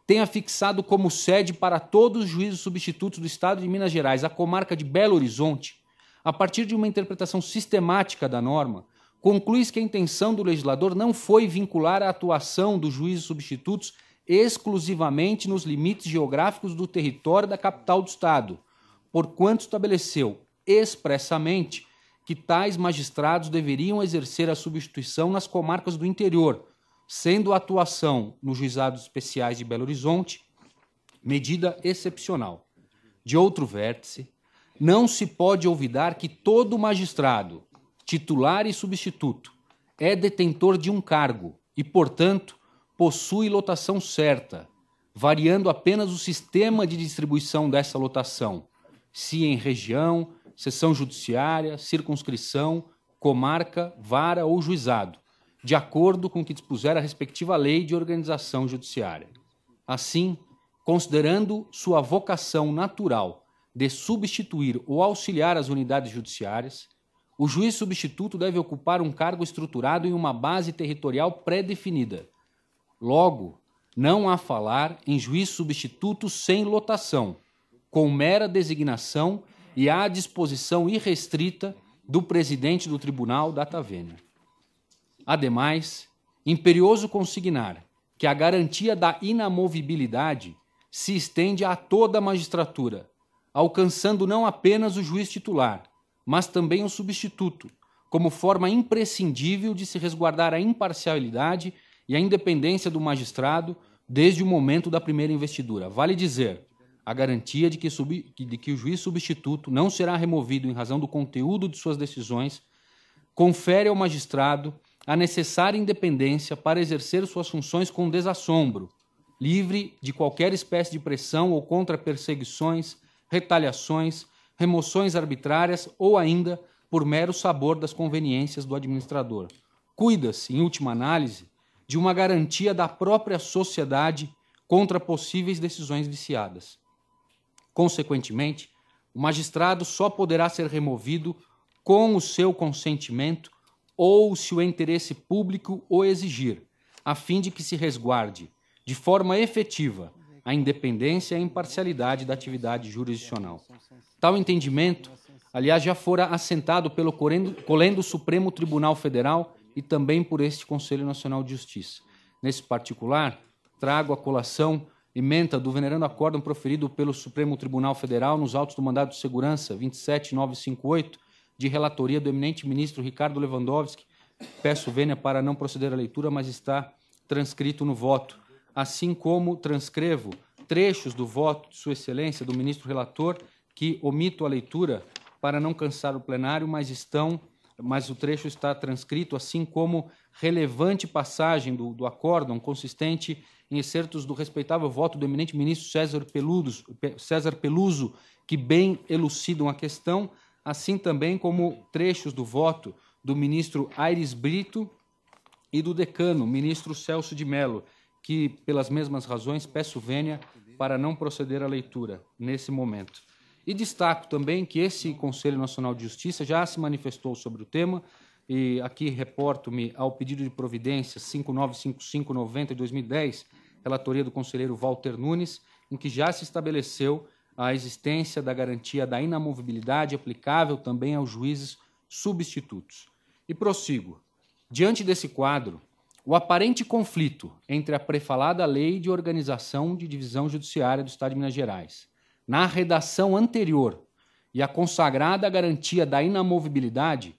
tenha fixado como sede para todos os juízes substitutos do Estado de Minas Gerais a comarca de Belo Horizonte, a partir de uma interpretação sistemática da norma, conclui-se que a intenção do legislador não foi vincular a atuação dos juízes substitutos exclusivamente nos limites geográficos do território da capital do Estado, porquanto estabeleceu expressamente que tais magistrados deveriam exercer a substituição nas comarcas do interior, sendo a atuação nos juizados especiais de Belo Horizonte medida excepcional. De outro vértice, não se pode olvidar que todo magistrado, titular e substituto, é detentor de um cargo e, portanto, possui lotação certa, variando apenas o sistema de distribuição dessa lotação, se em região, seção judiciária, circunscrição, comarca, vara ou juizado, de acordo com o que dispuser a respectiva lei de organização judiciária. Assim, considerando sua vocação natural de substituir ou auxiliar as unidades judiciárias, o juiz substituto deve ocupar um cargo estruturado em uma base territorial pré-definida. Logo, não há falar em juiz substituto sem lotação, com mera designação e à disposição irrestrita do presidente do tribunal data vênia. Ademais, imperioso consignar que a garantia da inamovibilidade se estende a toda a magistratura, alcançando não apenas o juiz titular, mas também o substituto, como forma imprescindível de se resguardar a imparcialidade e a independência do magistrado desde o momento da primeira investidura. Vale dizer, a garantia de que o juiz substituto não será removido em razão do conteúdo de suas decisões confere ao magistrado a necessária independência para exercer suas funções com desassombro, livre de qualquer espécie de pressão ou contra perseguições, retaliações, remoções arbitrárias ou ainda por mero sabor das conveniências do administrador. Cuida-se, em última análise, de uma garantia da própria sociedade contra possíveis decisões viciadas. Consequentemente, o magistrado só poderá ser removido com o seu consentimento ou se o interesse público o exigir, a fim de que se resguarde, de forma efetiva, a independência e a imparcialidade da atividade jurisdicional. Tal entendimento, aliás, já fora assentado pelo Colendo Supremo Tribunal Federal e também por este Conselho Nacional de Justiça. Nesse particular, trago a colação ementa do venerando acórdão proferido pelo Supremo Tribunal Federal nos autos do mandado de segurança 27958, de relatoria do eminente ministro Ricardo Lewandowski. Peço vênia para não proceder à leitura, mas está transcrito no voto. Assim como transcrevo trechos do voto de Sua Excelência, do ministro relator, que omito a leitura para não cansar o plenário, mas o trecho está transcrito, assim como relevante passagem do acórdão consistente em excertos do respeitável voto do eminente ministro César Peluso, que bem elucidam a questão, assim também como trechos do voto do ministro Aires Brito e do decano, ministro Celso de Mello, que, pelas mesmas razões, peço vênia para não proceder à leitura nesse momento. E destaco também que esse Conselho Nacional de Justiça já se manifestou sobre o tema, e aqui reporto-me ao pedido de providência 595590 de 2010, relatoria do conselheiro Walter Nunes, em que já se estabeleceu a existência da garantia da inamovibilidade aplicável também aos juízes substitutos. E prossigo. Diante desse quadro, o aparente conflito entre a prefalada Lei de Organização de Divisão Judiciária do Estado de Minas Gerais, na redação anterior, e a consagrada garantia da inamovibilidade,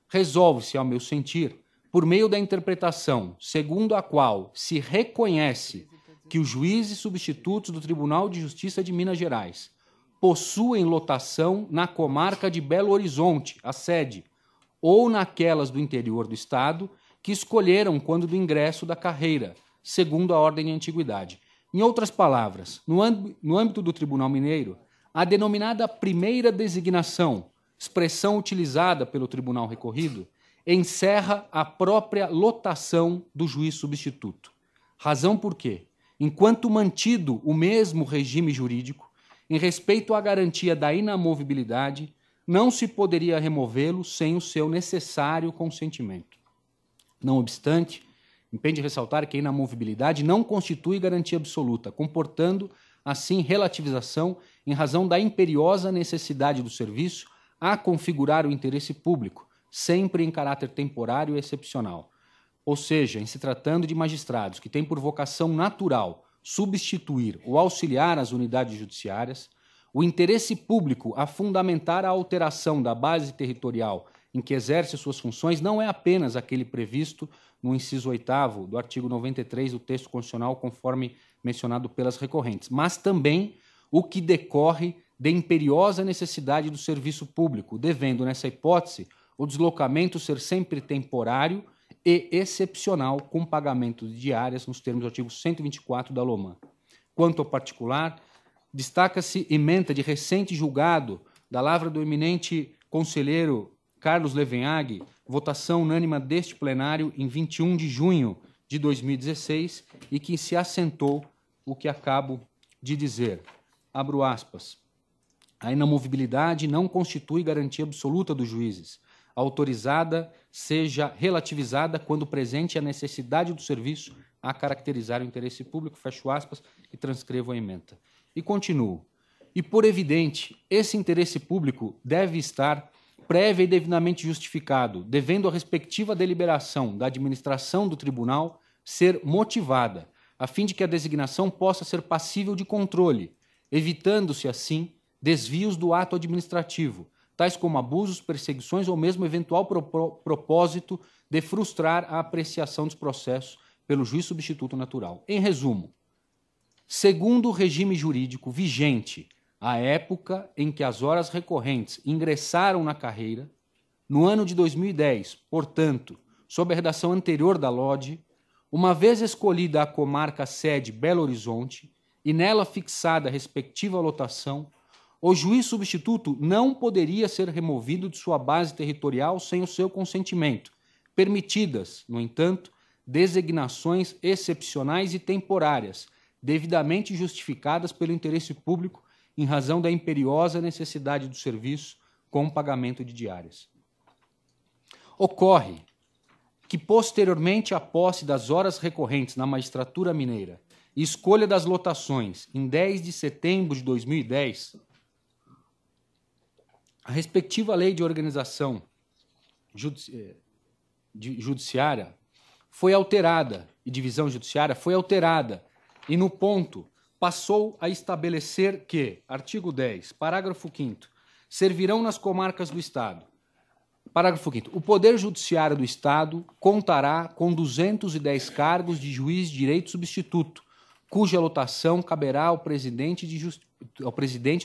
resolve-se, ao meu sentir, por meio da interpretação segundo a qual se reconhece que os juízes substitutos do Tribunal de Justiça de Minas Gerais possuem lotação na comarca de Belo Horizonte, a sede, ou naquelas do interior do Estado, que escolheram quando do ingresso da carreira, segundo a ordem de antiguidade. Em outras palavras, no âmbito do Tribunal Mineiro, a denominada primeira designação, expressão utilizada pelo tribunal recorrido, encerra a própria lotação do juiz substituto. Razão por quê? Enquanto mantido o mesmo regime jurídico, em respeito à garantia da inamovibilidade, não se poderia removê-lo sem o seu necessário consentimento. Não obstante, impende ressaltar que a inamovibilidade não constitui garantia absoluta, comportando, assim, relativização em razão da imperiosa necessidade do serviço a configurar o interesse público, sempre em caráter temporário e excepcional. Ou seja, em se tratando de magistrados que têm por vocação natural substituir ou auxiliar as unidades judiciárias, o interesse público a fundamentar a alteração da base territorial em que exerce suas funções não é apenas aquele previsto no inciso 8º do artigo 93 do texto constitucional, conforme mencionado pelas recorrentes, mas também o que decorre de imperiosa necessidade do serviço público, devendo, nessa hipótese, o deslocamento ser sempre temporário e excepcional, com pagamento de diárias nos termos do artigo 124 da LOMAN. Quanto ao particular, destaca-se ementa de recente julgado da lavra do eminente conselheiro Carlos Levenhag, votação unânime deste plenário em 21 de junho de 2016, e que se assentou o que acabo de dizer. Abro aspas. A inamovibilidade não constitui garantia absoluta dos juízes, autorizada seja relativizada quando presente a necessidade do serviço a caracterizar o interesse público, fecho aspas, e transcrevo a ementa. E continuo. E por evidente, esse interesse público deve estar prévia e devidamente justificado, devendo a respectiva deliberação da administração do tribunal ser motivada, a fim de que a designação possa ser passível de controle, evitando-se, assim, desvios do ato administrativo, tais como abusos, perseguições ou mesmo eventual propósito de frustrar a apreciação dos processos pelo juiz substituto natural. Em resumo, segundo o regime jurídico vigente à época em que as horas recorrentes ingressaram na carreira, no ano de 2010, portanto, sob a redação anterior da LODE, uma vez escolhida a comarca sede Belo Horizonte e nela fixada a respectiva lotação, o juiz substituto não poderia ser removido de sua base territorial sem o seu consentimento, permitidas, no entanto, designações excepcionais e temporárias, devidamente justificadas pelo interesse público em razão da imperiosa necessidade do serviço com pagamento de diárias. Ocorre que, posteriormente à posse das horas recorrentes na magistratura mineira e escolha das lotações em 10 de setembro de 2010, a respectiva lei de organização judiciária foi alterada, e divisão judiciária foi alterada, e no ponto passou a estabelecer que, artigo 10, parágrafo 5º, servirão nas comarcas do Estado. Parágrafo 5º. O Poder Judiciário do Estado contará com 210 cargos de juiz de direito substituto, cuja lotação caberá ao presidente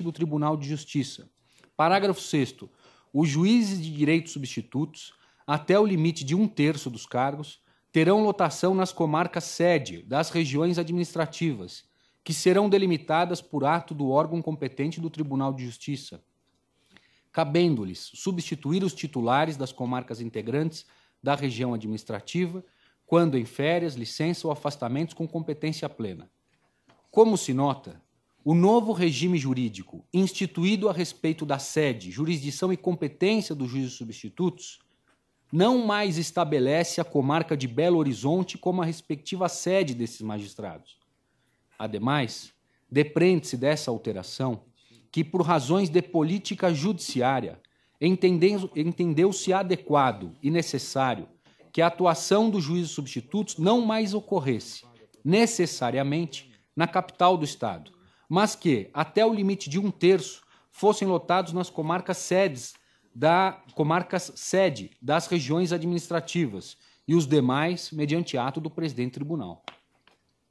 do Tribunal de Justiça. Parágrafo 6º. Os juízes de direito substitutos, até o limite de 1/3 dos cargos, terão lotação nas comarcas sede das regiões administrativas, que serão delimitadas por ato do órgão competente do Tribunal de Justiça, cabendo-lhes substituir os titulares das comarcas integrantes da região administrativa, quando em férias, licença ou afastamentos com competência plena. Como se nota, o novo regime jurídico instituído a respeito da sede, jurisdição e competência dos juízes substitutos não mais estabelece a comarca de Belo Horizonte como a respectiva sede desses magistrados. Ademais, depreende-se dessa alteração que, por razões de política judiciária, entendeu-se adequado e necessário que a atuação dos juízes substitutos não mais ocorresse necessariamente na capital do Estado, mas que, até o limite de 1/3, fossem lotados nas comarcas sede das regiões administrativas e os demais mediante ato do presidente do tribunal.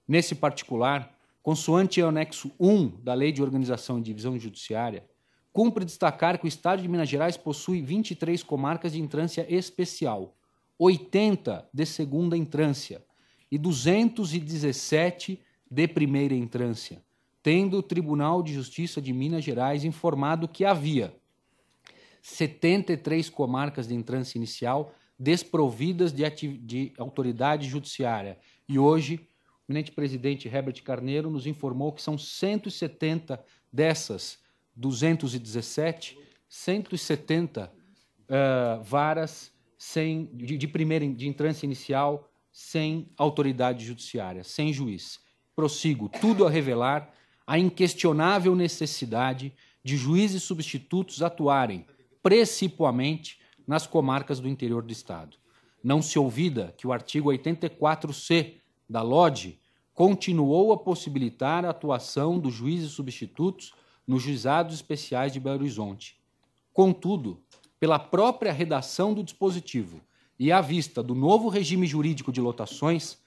Nesse particular, consoante o anexo 1 da Lei de Organização e Divisão Judiciária, cumpre destacar que o Estado de Minas Gerais possui 23 comarcas de entrância especial, 80 de segunda entrância e 217 de primeira entrância, tendo o Tribunal de Justiça de Minas Gerais informado que havia 73 comarcas de entrância inicial desprovidas de autoridade judiciária e hoje eminente presidente Herbert Carneiro nos informou que são 170 dessas 217, 170 varas de entrância inicial sem autoridade judiciária, sem juiz. Prossigo, tudo a revelar a inquestionável necessidade de juízes substitutos atuarem precipuamente nas comarcas do interior do Estado. Não se olvida que o artigo 84C da LODGE continuou a possibilitar a atuação dos juízes substitutos nos juizados especiais de Belo Horizonte. Contudo, pela própria redação do dispositivo e à vista do novo regime jurídico de lotações,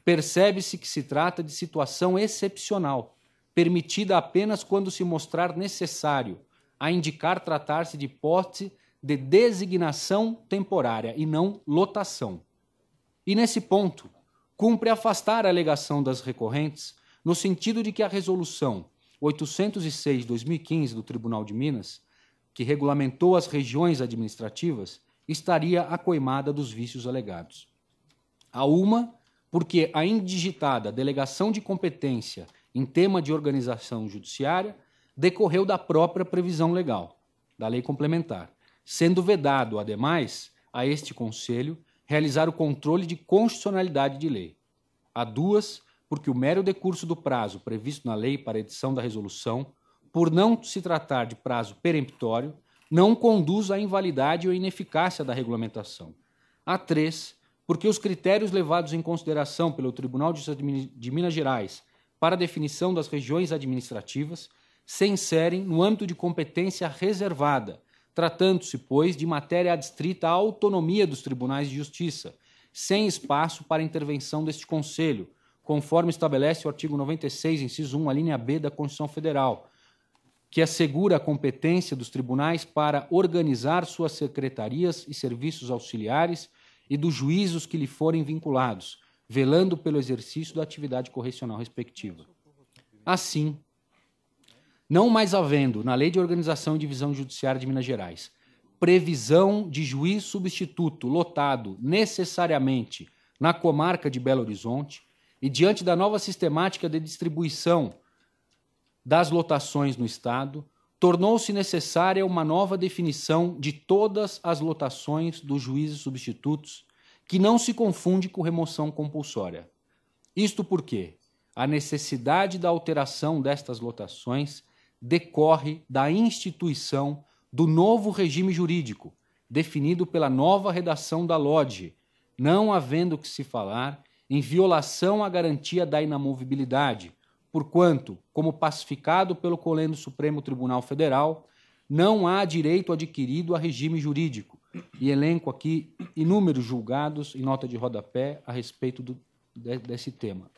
percebe-se que se trata de situação excepcional, permitida apenas quando se mostrar necessário, a indicar tratar-se de hipótese de designação temporária e não lotação. E nesse ponto, cumpre afastar a alegação das recorrentes no sentido de que a resolução 806/2015 do Tribunal de Minas, que regulamentou as regiões administrativas, estaria acoimada dos vícios alegados. A uma, porque a indigitada delegação de competência em tema de organização judiciária decorreu da própria previsão legal, da lei complementar, sendo vedado, ademais, a este Conselho realizar o controle de constitucionalidade de lei. A duas, porque o mero decurso do prazo previsto na lei para a edição da resolução, por não se tratar de prazo peremptório, não conduz à invalidade ou ineficácia da regulamentação. A três, porque os critérios levados em consideração pelo Tribunal de Justiça de Minas Gerais para a definição das regiões administrativas se inserem no âmbito de competência reservada, tratando-se, pois, de matéria adstrita à autonomia dos tribunais de justiça, sem espaço para intervenção deste Conselho, conforme estabelece o artigo 96, inciso 1, a linha B da Constituição Federal, que assegura a competência dos tribunais para organizar suas secretarias e serviços auxiliares e dos juízos que lhe forem vinculados, velando pelo exercício da atividade correcional respectiva. Assim, não mais havendo, na Lei de Organização e Divisão Judiciária de Minas Gerais, previsão de juiz substituto lotado necessariamente na comarca de Belo Horizonte e diante da nova sistemática de distribuição das lotações no Estado, tornou-se necessária uma nova definição de todas as lotações dos juízes substitutos, que não se confunde com remoção compulsória. Isto porque a necessidade da alteração destas lotações decorre da instituição do novo regime jurídico, definido pela nova redação da LODGE, não havendo que se falar em violação à garantia da inamovibilidade, porquanto, como pacificado pelo Colégio Supremo Tribunal Federal, não há direito adquirido a regime jurídico, e elenco aqui inúmeros julgados em nota de rodapé a respeito desse tema.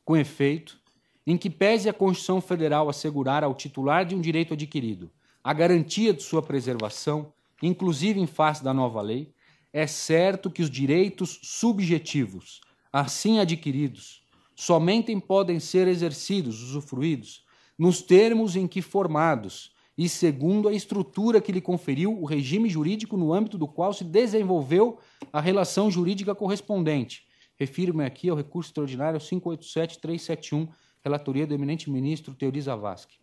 Com efeito, em que pese a Constituição Federal assegurar ao titular de um direito adquirido a garantia de sua preservação, inclusive em face da nova lei, é certo que os direitos subjetivos, assim adquiridos, somente podem ser exercidos, usufruídos, nos termos em que formados e segundo a estrutura que lhe conferiu o regime jurídico no âmbito do qual se desenvolveu a relação jurídica correspondente. Refiro-me aqui ao recurso extraordinário 587-371, relatoria do eminente ministro Teori Zavascki,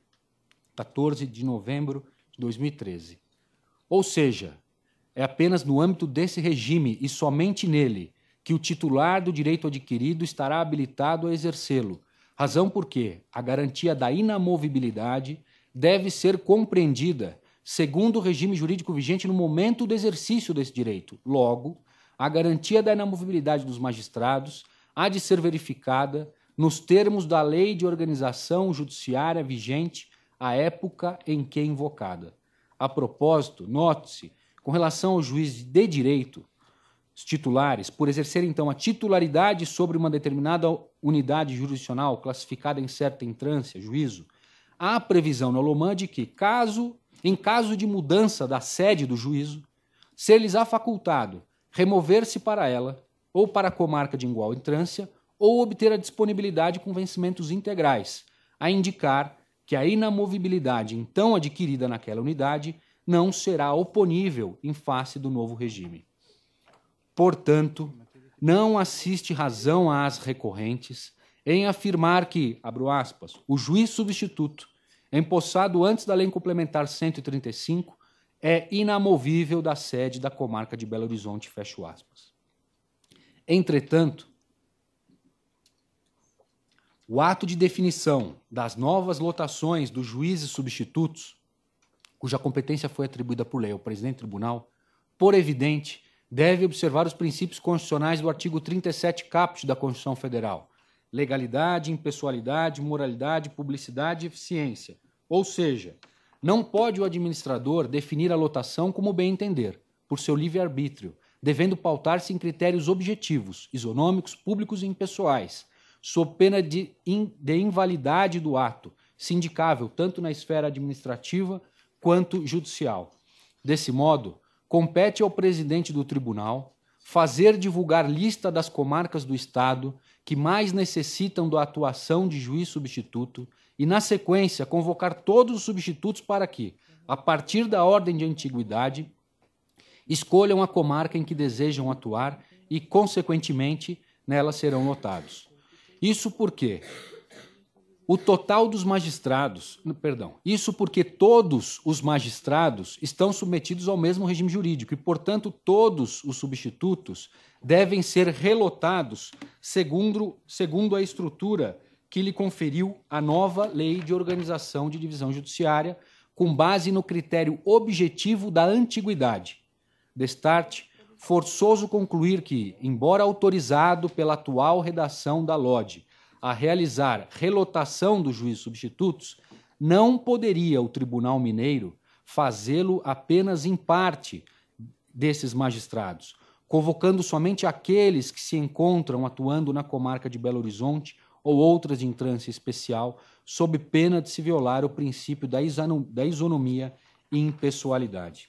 14 de novembro de 2013. Ou seja, é apenas no âmbito desse regime e somente nele que o titular do direito adquirido estará habilitado a exercê-lo, razão porque a garantia da inamovibilidade deve ser compreendida segundo o regime jurídico vigente no momento do exercício desse direito. Logo, a garantia da inamovibilidade dos magistrados há de ser verificada nos termos da Lei de Organização Judiciária vigente à época em que invocada. A propósito, note-se, com relação aos juízes de direito, os titulares, por exercerem, então, a titularidade sobre uma determinada unidade jurisdicional classificada em certa entrância, juízo, há previsão na LOMAN de que, em caso de mudança da sede do juízo, ser-lhes-á facultado remover-se para ela ou para a comarca de igual entrância ou obter a disponibilidade com vencimentos integrais, a indicar que a inamovibilidade então adquirida naquela unidade não será oponível em face do novo regime. Portanto, não assiste razão às recorrentes em afirmar que, abro aspas, o juiz substituto, empossado antes da Lei Complementar 135, é inamovível da sede da comarca de Belo Horizonte, fecho aspas. Entretanto, o ato de definição das novas lotações dos juízes substitutos, cuja competência foi atribuída por lei ao presidente do tribunal, por evidente, deve observar os princípios constitucionais do artigo 37 caput da Constituição Federal: legalidade, impessoalidade, moralidade, publicidade e eficiência. Ou seja, não pode o administrador definir a lotação como bem entender, por seu livre-arbítrio, devendo pautar-se em critérios objetivos, isonômicos, públicos e impessoais, sob pena de invalidade do ato, sindicável tanto na esfera administrativa quanto judicial. Desse modo, compete ao presidente do tribunal fazer divulgar lista das comarcas do Estado que mais necessitam da atuação de juiz substituto e, na sequência, convocar todos os substitutos para que, a partir da ordem de antiguidade, escolham a comarca em que desejam atuar e, consequentemente, nela serão lotados. Isso porque todos os magistrados estão submetidos ao mesmo regime jurídico e, portanto, todos os substitutos devem ser relotados segundo a estrutura que lhe conferiu a nova Lei de Organização de Divisão Judiciária, com base no critério objetivo da antiguidade. Destarte, forçoso concluir que, embora autorizado pela atual redação da LODE a realizar relotação dos juízes substitutos, não poderia o Tribunal Mineiro fazê-lo apenas em parte desses magistrados, convocando somente aqueles que se encontram atuando na comarca de Belo Horizonte ou outras de entrância especial, sob pena de se violar o princípio da isonomia e impessoalidade.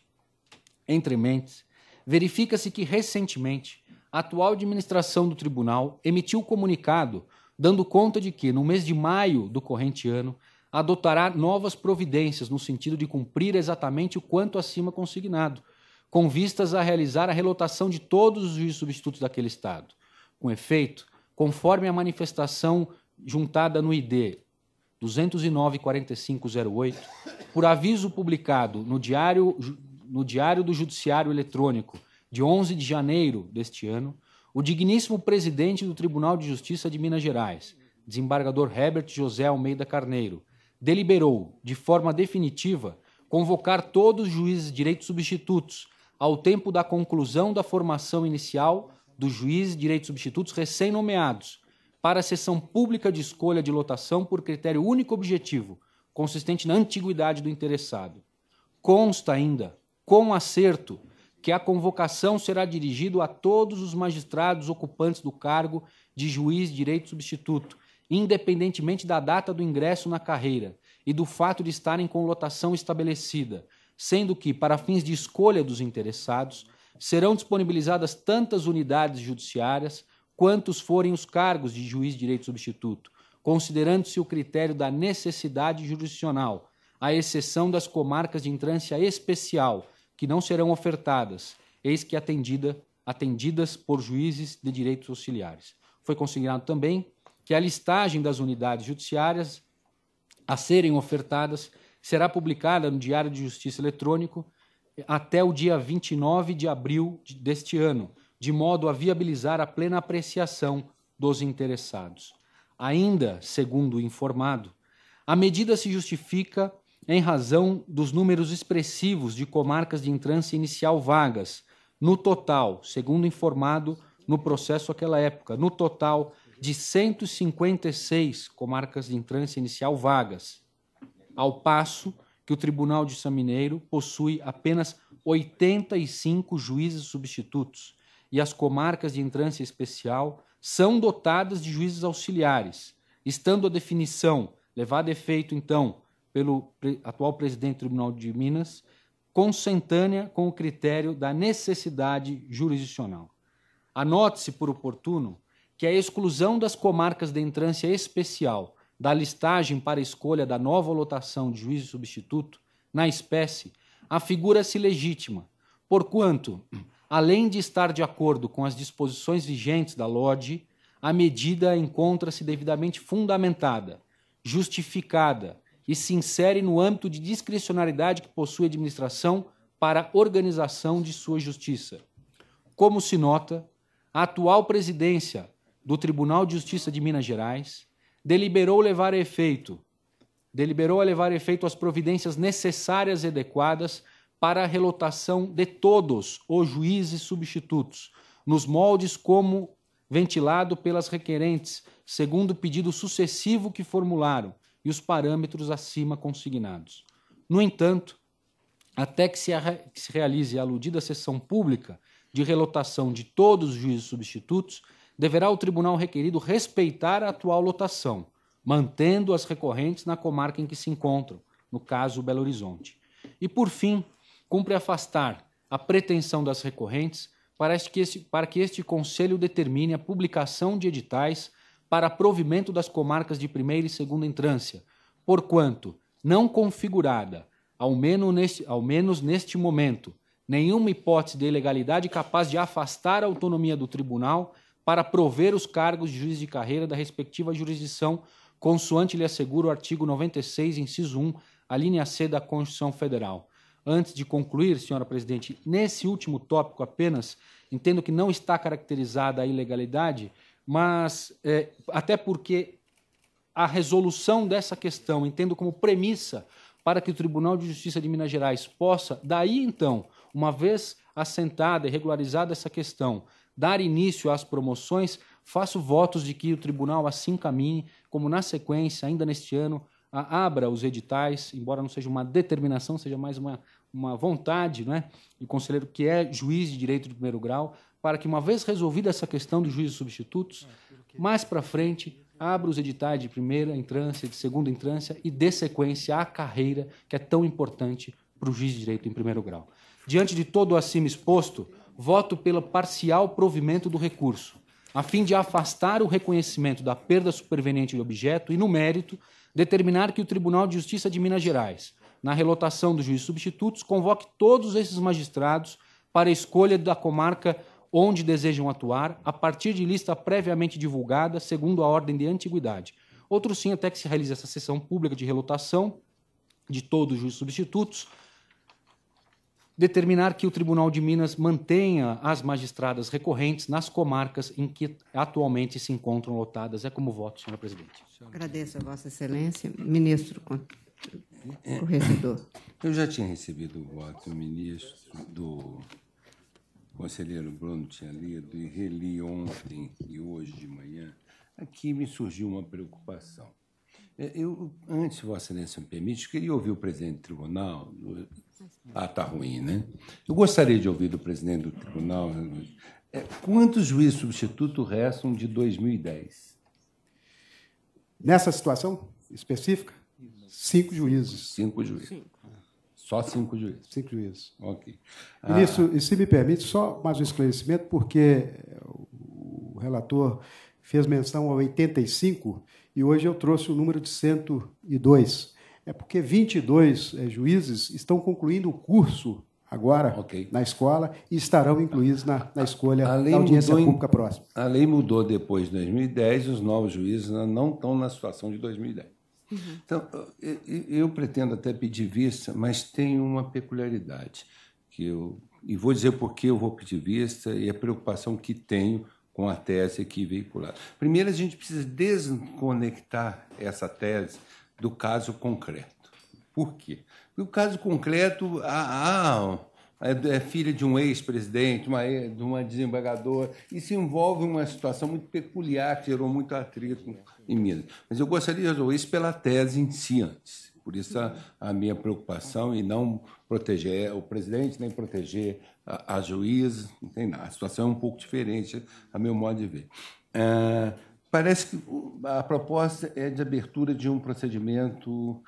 Entre mentes, verifica-se que, recentemente, a atual administração do tribunal emitiu comunicado dando conta de que, no mês de maio do corrente ano, adotará novas providências no sentido de cumprir exatamente o quanto acima consignado, com vistas a realizar a relotação de todos os juízes substitutos daquele Estado. Com efeito, conforme a manifestação juntada no ID 209-4508, por aviso publicado no Diário do Judiciário Eletrônico de 11 de janeiro deste ano, o digníssimo presidente do Tribunal de Justiça de Minas Gerais, desembargador Herbert José Almeida Carneiro, deliberou, de forma definitiva, convocar todos os juízes de direito substitutos ao tempo da conclusão da formação inicial dos juízes de direito substitutos recém-nomeados, para a sessão pública de escolha de lotação por critério único objetivo, consistente na antiguidade do interessado. Consta ainda, com acerto, que a convocação será dirigida a todos os magistrados ocupantes do cargo de juiz de direito substituto, independentemente da data do ingresso na carreira e do fato de estarem com lotação estabelecida, sendo que, para fins de escolha dos interessados, serão disponibilizadas tantas unidades judiciárias quantos forem os cargos de juiz de direito substituto, considerando-se o critério da necessidade jurisdicional, à exceção das comarcas de entrância especial, que não serão ofertadas, eis que atendidas por juízes de direitos auxiliares. Foi consignado também que a listagem das unidades judiciárias a serem ofertadas será publicada no Diário de Justiça Eletrônico até o dia 29 de abril deste ano, de modo a viabilizar a plena apreciação dos interessados. Ainda, segundo o informado, a medida se justifica em razão dos números expressivos de comarcas de entrância inicial vagas, no total, segundo informado no processo àquela época, no total de 156 comarcas de entrância inicial vagas, ao passo que o Tribunal de Justiça Mineiro possui apenas 85 juízes substitutos e as comarcas de entrância especial são dotadas de juízes auxiliares, estando a definição levada a efeito, então, pelo atual presidente do Tribunal de Minas, consentânea com o critério da necessidade jurisdicional. Anote-se por oportuno que a exclusão das comarcas de entrância especial da listagem para escolha da nova lotação de juízo substituto, na espécie, afigura-se legítima, porquanto, além de estar de acordo com as disposições vigentes da LODE, a medida encontra-se devidamente fundamentada, justificada e se insere no âmbito de discricionariedade que possui a administração para a organização de sua justiça. Como se nota, a atual presidência do Tribunal de Justiça de Minas Gerais deliberou a levar a efeito as providências necessárias e adequadas para a relotação de todos os juízes substitutos, nos moldes como ventilado pelas requerentes, segundo o pedido sucessivo que formularam e os parâmetros acima consignados. No entanto, até que se realize a aludida sessão pública de relotação de todos os juízes substitutos, deverá o tribunal requerido respeitar a atual lotação, mantendo as recorrentes na comarca em que se encontram, no caso Belo Horizonte. E, por fim, cumpre afastar a pretensão das recorrentes para que este Conselho determine a publicação de editais para provimento das comarcas de primeira e segunda entrância, porquanto, não configurada, ao menos neste momento, nenhuma hipótese de ilegalidade capaz de afastar a autonomia do tribunal para prover os cargos de juiz de carreira da respectiva jurisdição, consoante lhe assegura o artigo 96, inciso 1, a linha C da Constituição Federal. Antes de concluir, senhora presidente, nesse último tópico apenas, entendo que não está caracterizada a ilegalidade, mas até porque a resolução dessa questão entendo como premissa para que o Tribunal de Justiça de Minas Gerais possa, daí então, uma vez assentada e regularizada essa questão, dar início às promoções, faço votos de que o tribunal assim caminhe, como na sequência, ainda neste ano, abra os editais, embora não seja uma determinação, seja mais uma vontade, né, do conselheiro que é juiz de direito de primeiro grau, para que, uma vez resolvida essa questão dos juízes substitutos, mais para frente, abra os editais de primeira entrância, de segunda entrância e dê sequência à carreira que é tão importante para o juiz de direito em primeiro grau. Diante de todo o acima exposto, voto pelo parcial provimento do recurso, a fim de afastar o reconhecimento da perda superveniente de objeto e, no mérito, determinar que o Tribunal de Justiça de Minas Gerais, na relotação dos juízes substitutos, convoque todos esses magistrados para a escolha da comarca onde desejam atuar, a partir de lista previamente divulgada, segundo a ordem de antiguidade. Outro sim, até que se realize essa sessão pública de relotação de todos os juízes substitutos, determinar que o Tribunal de Minas mantenha as magistradas recorrentes nas comarcas em que atualmente se encontram lotadas. É como voto, senhora presidente. Agradeço a Vossa Excelência. Ministro Corregedor. Eu já tinha recebido o voto do ministro, do conselheiro Bruno tinha lido, e reli ontem e hoje de manhã. Aqui me surgiu uma preocupação. Antes, Vossa Excelência me permite, queria ouvir o presidente do tribunal. Está ruim, né? Eu gostaria de ouvir do presidente do tribunal quantos juízes substitutos restam de 2010? Nessa situação específica, 5 juízes. 5 juízes. Só 5 juízes. 5 juízes. Ok. Ministro, e se me permite, só mais um esclarecimento, porque o relator fez menção a 85 e hoje eu trouxe o número de 102. É porque 22 juízes estão concluindo o curso agora na escola e estarão incluídos na escolha da audiência pública próxima. A lei mudou depois de 2010 e os novos juízes não estão na situação de 2010. Uhum. Então, eu pretendo até pedir vista, mas tem uma peculiaridade, e vou dizer por que eu vou pedir vista e a preocupação que tenho com a tese aqui veiculada. Primeiro, a gente precisa desconectar essa tese do caso concreto. Por quê? Porque o caso concreto é filha de um ex-presidente, de uma desembargadora, e se envolve uma situação muito peculiar, que gerou muito atrito em Minas. Mas eu gostaria de resolver isso pela tese em si antes. Por isso a minha preocupação, e não proteger o presidente, nem proteger a juíza, não tem nada. A situação é um pouco diferente, a meu modo de ver. Parece que a proposta é de abertura de um procedimento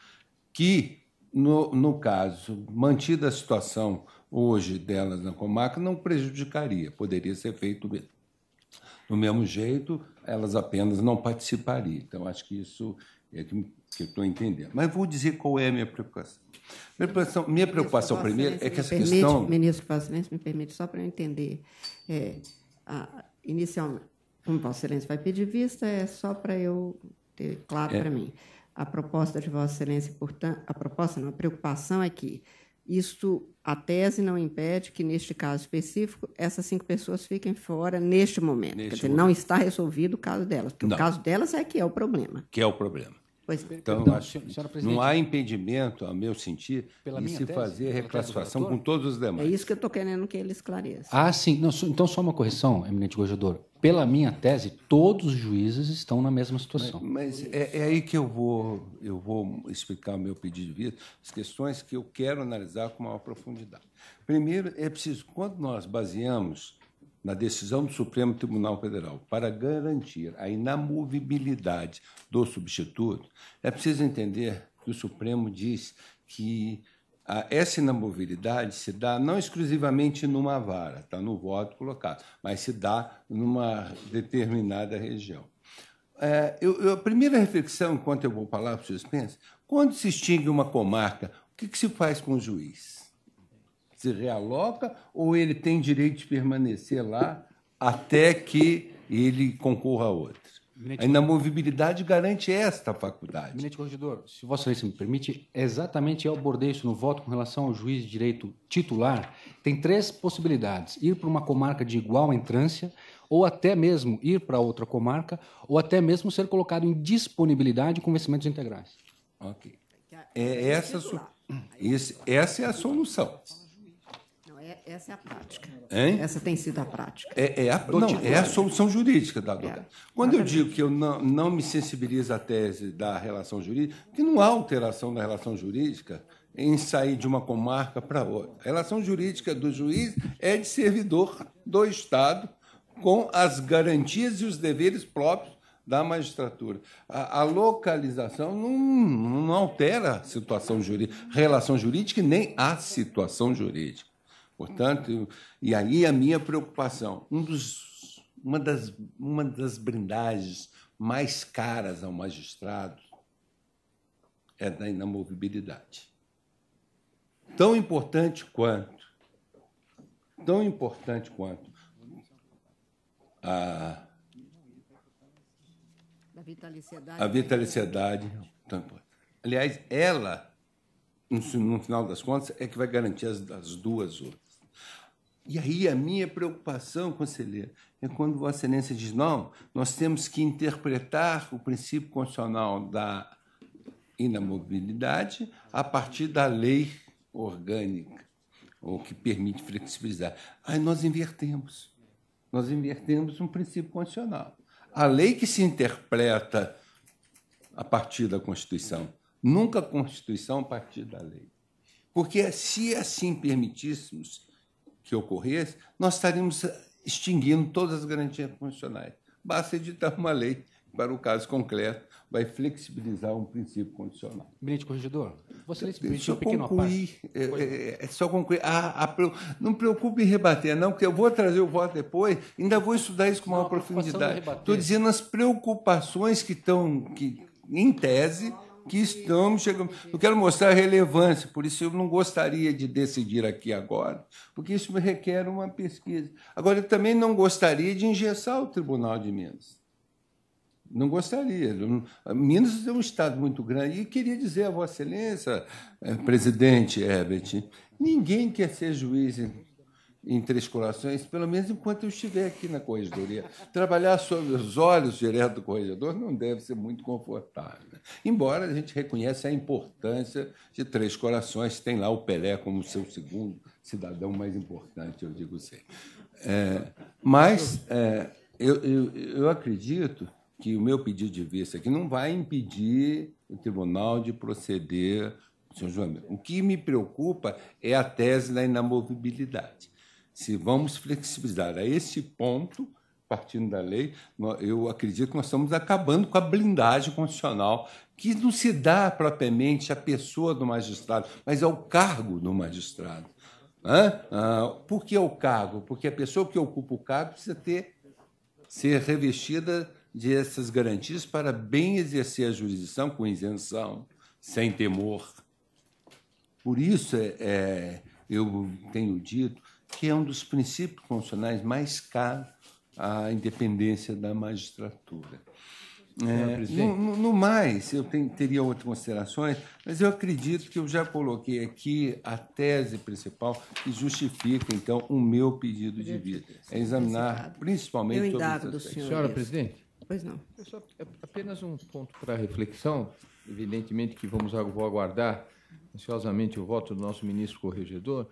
que, no caso, mantida a situação hoje delas na comarca, não prejudicaria, poderia ser feito do mesmo jeito, elas apenas não participariam. Então, acho que isso é que eu estou entendendo. Mas vou dizer qual é a minha preocupação. Minha preocupação primeiro é que essa questão... Ministro, Vossa Excelência, me permite, só para eu entender, inicialmente, Como Vossa Excelência vai pedir vista, é só para eu ter claro para mim. A proposta de Vossa Excelência, portanto, a proposta não, a preocupação é que a tese não impede que, neste caso específico, essas 5 pessoas fiquem fora neste momento. Quer dizer, não está resolvido o caso delas, porque o caso delas é que é o problema. Que é o problema. Pois, então, não há impedimento, ao meu sentir, de se fazer reclassificação com todos os demais. É isso que eu estou querendo que ele esclareça. Ah, sim. Não, então, só uma correção, eminente corregedor. Pela minha tese, todos os juízes estão na mesma situação. Mas é aí que eu vou explicar o meu pedido de vista, as questões que eu quero analisar com maior profundidade. Primeiro, é preciso, quando nós baseamos na decisão do Supremo Tribunal Federal para garantir a inamovibilidade do substituto, é preciso entender que o Supremo diz que essa inamovibilidade se dá não exclusivamente numa vara, está no voto colocado, mas se dá numa determinada região. A primeira reflexão, enquanto eu vou falar para o senhor Spence, quando se extingue uma comarca, o que se faz com o juiz? Se realoca ou ele tem direito de permanecer lá até que ele concorra a outra? A inamovibilidade garante esta faculdade. Eminente corregedor, se Vossa Excelência me permite, exatamente eu abordei isso no voto com relação ao juiz de direito titular. Tem 3 possibilidades: ir para uma comarca de igual entrância, ou até mesmo ir para outra comarca, ou até mesmo ser colocado em disponibilidade com vencimentos integrais. Ok. Essa é a solução. Essa é a prática. Hein? Essa tem sido a prática. É a solução jurídica da advogada. Quando eu digo que eu não me sensibilizo à tese da relação jurídica, que não há alteração da relação jurídica em sair de uma comarca para outra. A relação jurídica do juiz é de servidor do Estado, com as garantias e os deveres próprios da magistratura. A localização não altera a situação jurídica, relação jurídica e nem a situação jurídica. Portanto, e aí a minha preocupação, uma das blindagens mais caras ao magistrado é da inamovibilidade. Tão importante quanto a vitaliciedade. Aliás, ela, no final das contas, é que vai garantir as duas outras. E aí a minha preocupação, conselheiro, é quando Vossa Excelência diz, não, nós temos que interpretar o princípio constitucional da inamovibilidade a partir da lei orgânica, ou que permite flexibilizar. Aí nós invertemos um princípio constitucional. A lei que se interpreta a partir da Constituição, nunca a Constituição a partir da lei. Porque se assim permitíssemos que ocorresse, nós estaríamos extinguindo todas as garantias constitucionais. Basta editar uma lei, para o caso concreto, vai flexibilizar um princípio constitucional. Eminente corregedor, você me permitiu um pequeno parte. Só concluir. Não preocupe em rebater, não, porque eu vou trazer o voto depois, ainda vou estudar isso com maior profundidade. Estou dizendo as preocupações que estão, em tese, que estamos chegando. Eu quero mostrar a relevância, por isso eu não gostaria de decidir aqui agora, porque isso me requer uma pesquisa. Agora, eu também não gostaria de engessar o Tribunal de Minas. Não gostaria. Minas é um estado muito grande. E queria dizer a Vossa Excelência, presidente Herbert, ninguém quer ser juiz em Três Corações, pelo menos enquanto eu estiver aqui na corregedoria. Trabalhar sob os olhos direto do corregedor não deve ser muito confortável. Embora a gente reconheça a importância de Três Corações, tem lá o Pelé como seu segundo cidadão mais importante, eu digo sempre. Mas eu acredito que o meu pedido de vista aqui não vai impedir o tribunal de proceder, senhor João. O que me preocupa é a tese da inamovibilidade. Se vamos flexibilizar a esse ponto, partindo da lei, eu acredito que nós estamos acabando com a blindagem constitucional, que não se dá propriamente à pessoa do magistrado, mas ao cargo do magistrado. Por que ao cargo? Porque a pessoa que ocupa o cargo precisa ser revestida dessas garantias para bem exercer a jurisdição com isenção, sem temor. Por isso, eu tenho dito que é um dos princípios constitucionais mais caros a independência da magistratura. No mais, eu teria outras considerações, mas eu acredito que eu já coloquei aqui a tese principal que justifica, então, o meu pedido de vista. É examinar principalmente... Eu indago do senhor. Senhora presidente? Pois não. Apenas um ponto para reflexão. Evidentemente que vou aguardar ansiosamente o voto do nosso ministro corregedor,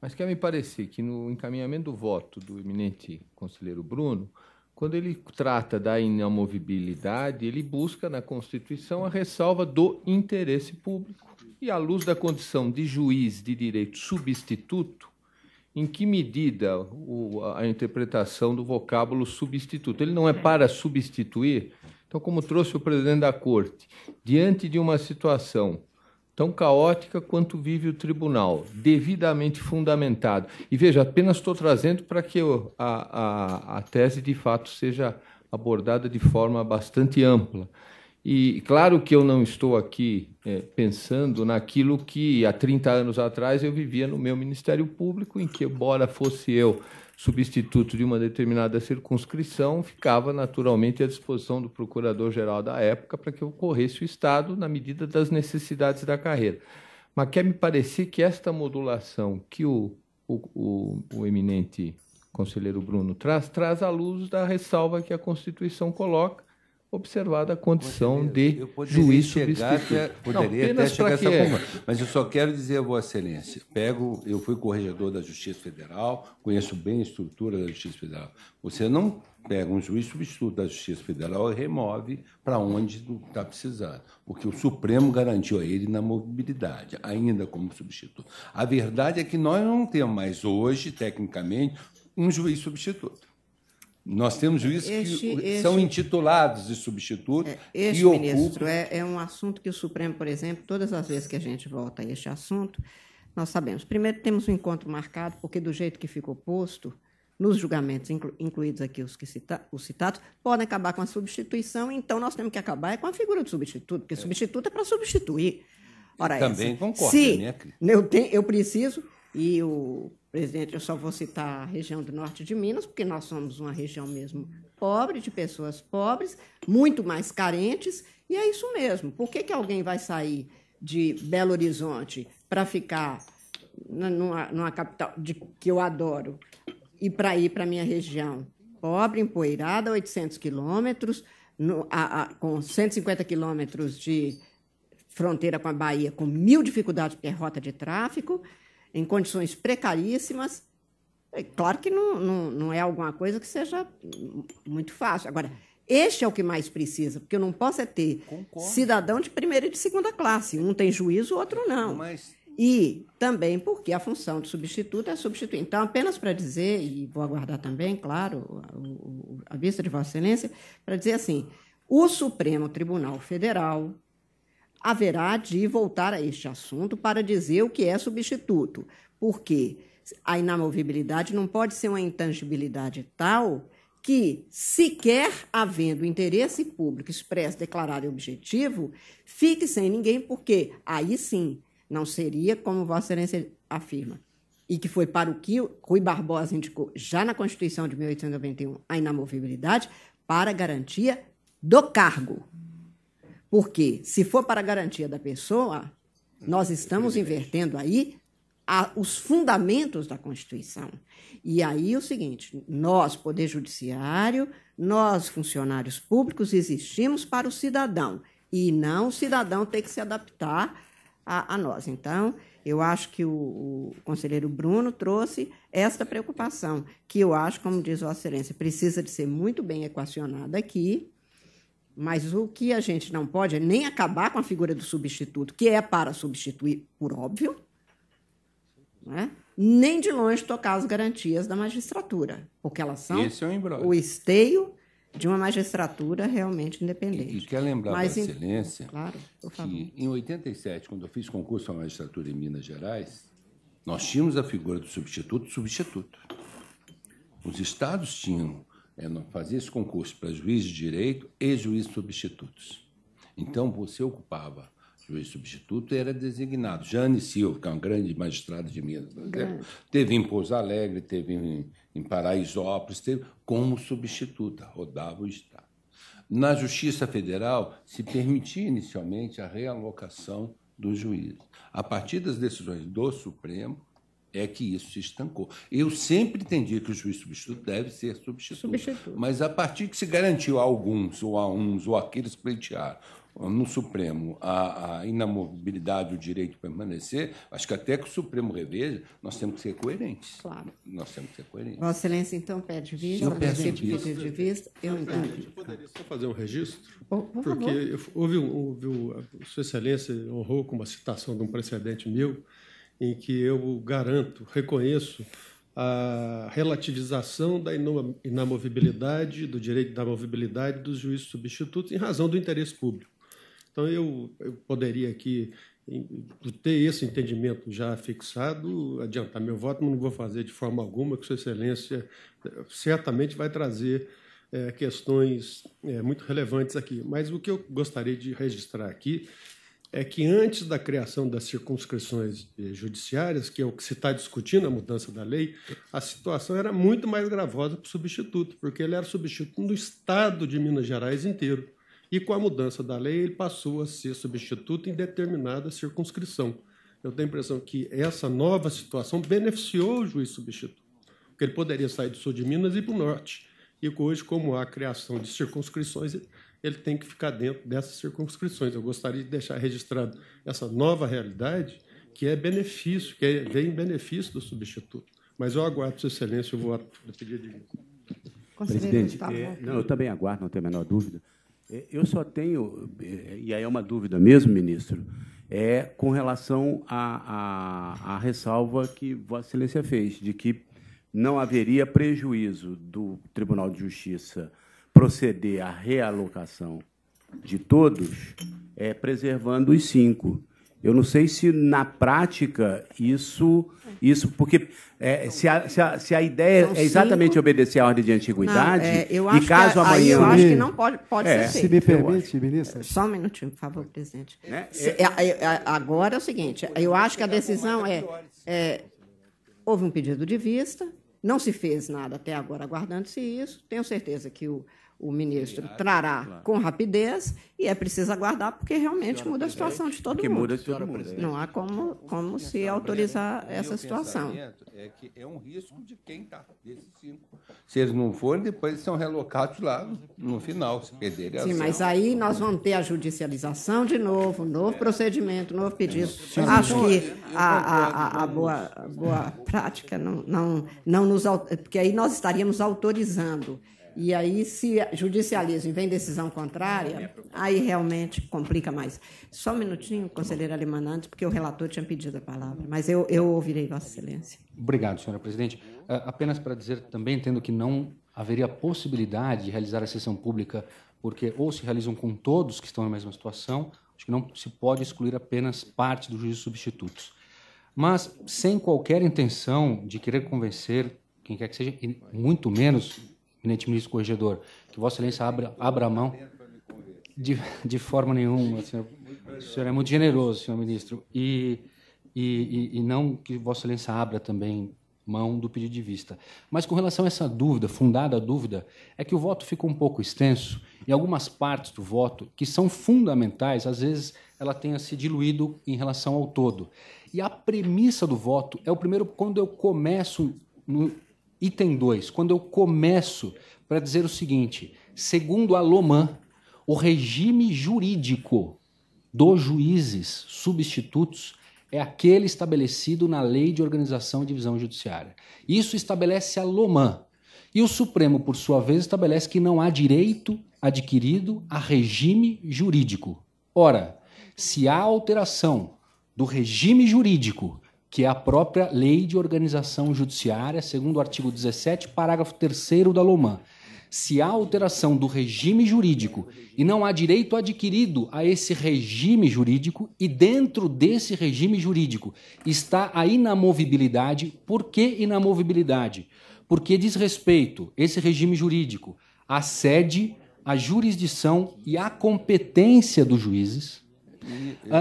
mas quer me parecer que no encaminhamento do voto do eminente conselheiro Bruno, quando ele trata da inamovibilidade, ele busca na Constituição a ressalva do interesse público. E, à luz da condição de juiz de direito substituto, em que medida a interpretação do vocábulo substituto? Ele não é para substituir? Então, como trouxe o presidente da Corte, diante de uma situação tão caótica quanto vive o tribunal, devidamente fundamentado. E veja, apenas estou trazendo para que a tese, de fato, seja abordada de forma bastante ampla. E claro que eu não estou aqui pensando naquilo que há 30 anos atrás eu vivia no meu Ministério Público, em que, embora fosse eu substituto de uma determinada circunscrição, ficava naturalmente à disposição do procurador-geral da época para que ocorresse o Estado na medida das necessidades da carreira. Mas quer me parecer que esta modulação que o eminente conselheiro Bruno traz à luz da ressalva que a Constituição coloca, observada a condição de juiz substituto. Poderia até chegar a essa conclusão. Mas eu só quero dizer a Vossa Excelência, eu fui corregedor da Justiça Federal, conheço bem a estrutura da Justiça Federal. Você não pega um juiz substituto da Justiça Federal e remove para onde está precisando, porque o Supremo garantiu a ele inamovibilidade, ainda como substituto. A verdade é que nós não temos mais hoje, tecnicamente, um juiz substituto. Nós temos juízes que são intitulados de substituto. Ministro, é um assunto que o Supremo, por exemplo, todas as vezes que a gente volta a este assunto, nós sabemos. Primeiro, temos um encontro marcado, porque do jeito que ficou posto, nos julgamentos, incluídos aqui os citados, podem acabar com a substituição, então nós temos que acabar com a figura do substituto, porque substituto é para substituir. Ora, também concordo, né, Cris? Eu preciso, e o presidente, eu só vou citar a região do norte de Minas, porque nós somos uma região mesmo pobre, de pessoas pobres, muito mais carentes, e é isso mesmo. Por que alguém vai sair de Belo Horizonte para ficar numa capital que eu adoro e para ir para a minha região pobre, empoeirada, 800 quilômetros, com 150 quilômetros de fronteira com a Bahia, com 1000 dificuldades, porque é rota de tráfico, em condições precaríssimas? É claro que não é alguma coisa que seja muito fácil. Agora, este é o que mais precisa, porque eu não posso ter cidadão de primeira e de segunda classe. Um tem juízo, o outro não. E também porque a função do substituto é substituir. Então, apenas para dizer, e vou aguardar também, claro, a vista de Vossa Excelência, para dizer assim, o Supremo Tribunal Federal haverá de voltar a este assunto para dizer o que é substituto, porque a inamovibilidade não pode ser uma intangibilidade tal que, sequer havendo interesse público expresso, declarado e objetivo, fique sem ninguém, porque aí sim não seria como Vossa Excelência afirma, e que foi para o que Rui Barbosa indicou já na Constituição de 1891, a inamovibilidade para garantia do cargo. Porque, se for para a garantia da pessoa, nós estamos invertendo aí os fundamentos da Constituição. E aí o seguinte, nós, Poder Judiciário, nós, funcionários públicos, existimos para o cidadão, e não o cidadão ter que se adaptar a nós. Então, eu acho que o conselheiro Bruno trouxe esta preocupação, que eu acho, como diz Vossa Excelência, precisa de ser muito bem equacionada aqui, mas o que a gente não pode é nem acabar com a figura do substituto, que é para substituir, por óbvio, né? Nem de longe tocar as garantias da magistratura, porque elas são o esteio de uma magistratura realmente independente. E quer lembrar, Vossa Excelência, claro, por favor, que em 87, quando eu fiz concurso à magistratura em Minas Gerais, nós tínhamos a figura do substituto. Os estados tinham fazer esse concurso para juiz de direito e juiz substitutos. Então, você ocupava juiz substituto era designado. Jane Silva, que é um grande magistrado de Minas, por exemplo, teve em Pouso Alegre, teve em Paraisópolis, teve como substituta, rodava o Estado. Na Justiça Federal, se permitia inicialmente a realocação dos juízes. A partir das decisões do Supremo, é que isso se estancou. Eu sempre entendi que o juiz substituto deve ser substituto. Mas a partir que se garantiu a alguns, ou a uns, ou aqueles que pleitearam no Supremo a inamovibilidade, o direito de permanecer, acho que até que o Supremo reveja, nós temos que ser coerentes. Claro. Nós temos que ser coerentes. Vossa Excelência, então, pede vista. Eu peço Pedido vista. de vista. Eu entendi. Poderia só fazer um registro? Por Porque Sua Excelência honrou com uma citação de um precedente meu, em que eu garanto, reconheço a relativização da inamovibilidade, do direito da movibilidade dos juízes substitutos em razão do interesse público. Então, eu poderia aqui ter esse entendimento já fixado, adiantar meu voto, mas não vou fazer de forma alguma, que Sua Excelência certamente vai trazer questões muito relevantes aqui. Mas o que eu gostaria de registrar aqui é que antes da criação das circunscrições judiciárias, que é o que se está discutindo, a mudança da lei, a situação era muito mais gravosa para o substituto, porque ele era substituto no estado de Minas Gerais inteiro. E com a mudança da lei, ele passou a ser substituto em determinada circunscrição. Eu tenho a impressão que essa nova situação beneficiou o juiz substituto, porque ele poderia sair do sul de Minas e ir para o norte. E hoje, como há a criação de circunscrições, ele tem que ficar dentro dessas circunscrições. Eu gostaria de deixar registrado essa nova realidade, que é benefício, vem em benefício do substituto. Mas eu aguardo, Sua Excelência, o voto do pedido de vista. Presidente, eu também aguardo, não tenho a menor dúvida. Eu só tenho, e aí é uma dúvida mesmo, ministro, com relação à ressalva que Vossa Excelência fez, de que não haveria prejuízo do Tribunal de Justiça proceder à realocação de todos, preservando os 5. Eu não sei se, na prática, isso porque se a ideia é exatamente obedecer à ordem de antiguidade, não, e caso amanhã... Eu acho que não pode ser Se feito. me permite, ministra. Só um minutinho, por favor, presidente. Agora é o seguinte, eu acho que a decisão houve um pedido de vista, não se fez nada até agora, aguardando-se isso. Tenho certeza que o ministro trará com rapidez e é preciso aguardar, porque realmente muda a situação de todo mundo. Muda de todo mundo. Não há como se autorizar essa situação. É que é um risco de quem está desses 5. Se eles não forem, depois eles são relocados lá no final, se perderem a Sim, ação. mas aí nós vamos ter a judicialização de novo, novo procedimento, novo pedido. Acho que a boa prática não nos... Porque aí nós estaríamos autorizando. E aí, se judicializam e vem decisão contrária, aí realmente complica mais. Só um minutinho, conselheira Limanantes, porque o relator tinha pedido a palavra, mas eu ouvirei Vossa Excelência. Obrigado, senhora presidente. Apenas para dizer também, entendo que não haveria possibilidade de realizar a sessão pública, porque ou se realizam com todos que estão na mesma situação, acho que não se pode excluir apenas parte dos juízes substitutos. Mas, sem qualquer intenção de querer convencer quem quer que seja, e muito menos... Eminente ministro corregedor, que Vossa Excelência abra a mão de forma nenhuma. O senhor é muito generoso, senhor ministro, e não que Vossa Excelência abra também mão do pedido de vista. Mas com relação a essa dúvida, fundada dúvida, é que o voto fica um pouco extenso e algumas partes do voto, que são fundamentais, às vezes ela tenha se diluído em relação ao todo. E a premissa do voto é o primeiro, quando eu começo no item 2, quando eu começo para dizer o seguinte: segundo a Loman, o regime jurídico dos juízes substitutos é aquele estabelecido na Lei de Organização e Divisão Judiciária. Isso estabelece a Loman. E o Supremo, por sua vez, estabelece que não há direito adquirido a regime jurídico. Ora, se há alteração do regime jurídico, que é a própria Lei de Organização Judiciária, segundo o artigo 17, parágrafo 3º da Loman. Se há alteração do regime jurídico e não há direito adquirido a esse regime jurídico, e dentro desse regime jurídico está a inamovibilidade. Por que inamovibilidade? Porque diz respeito, esse regime jurídico, à sede, à jurisdição e à competência dos juízes,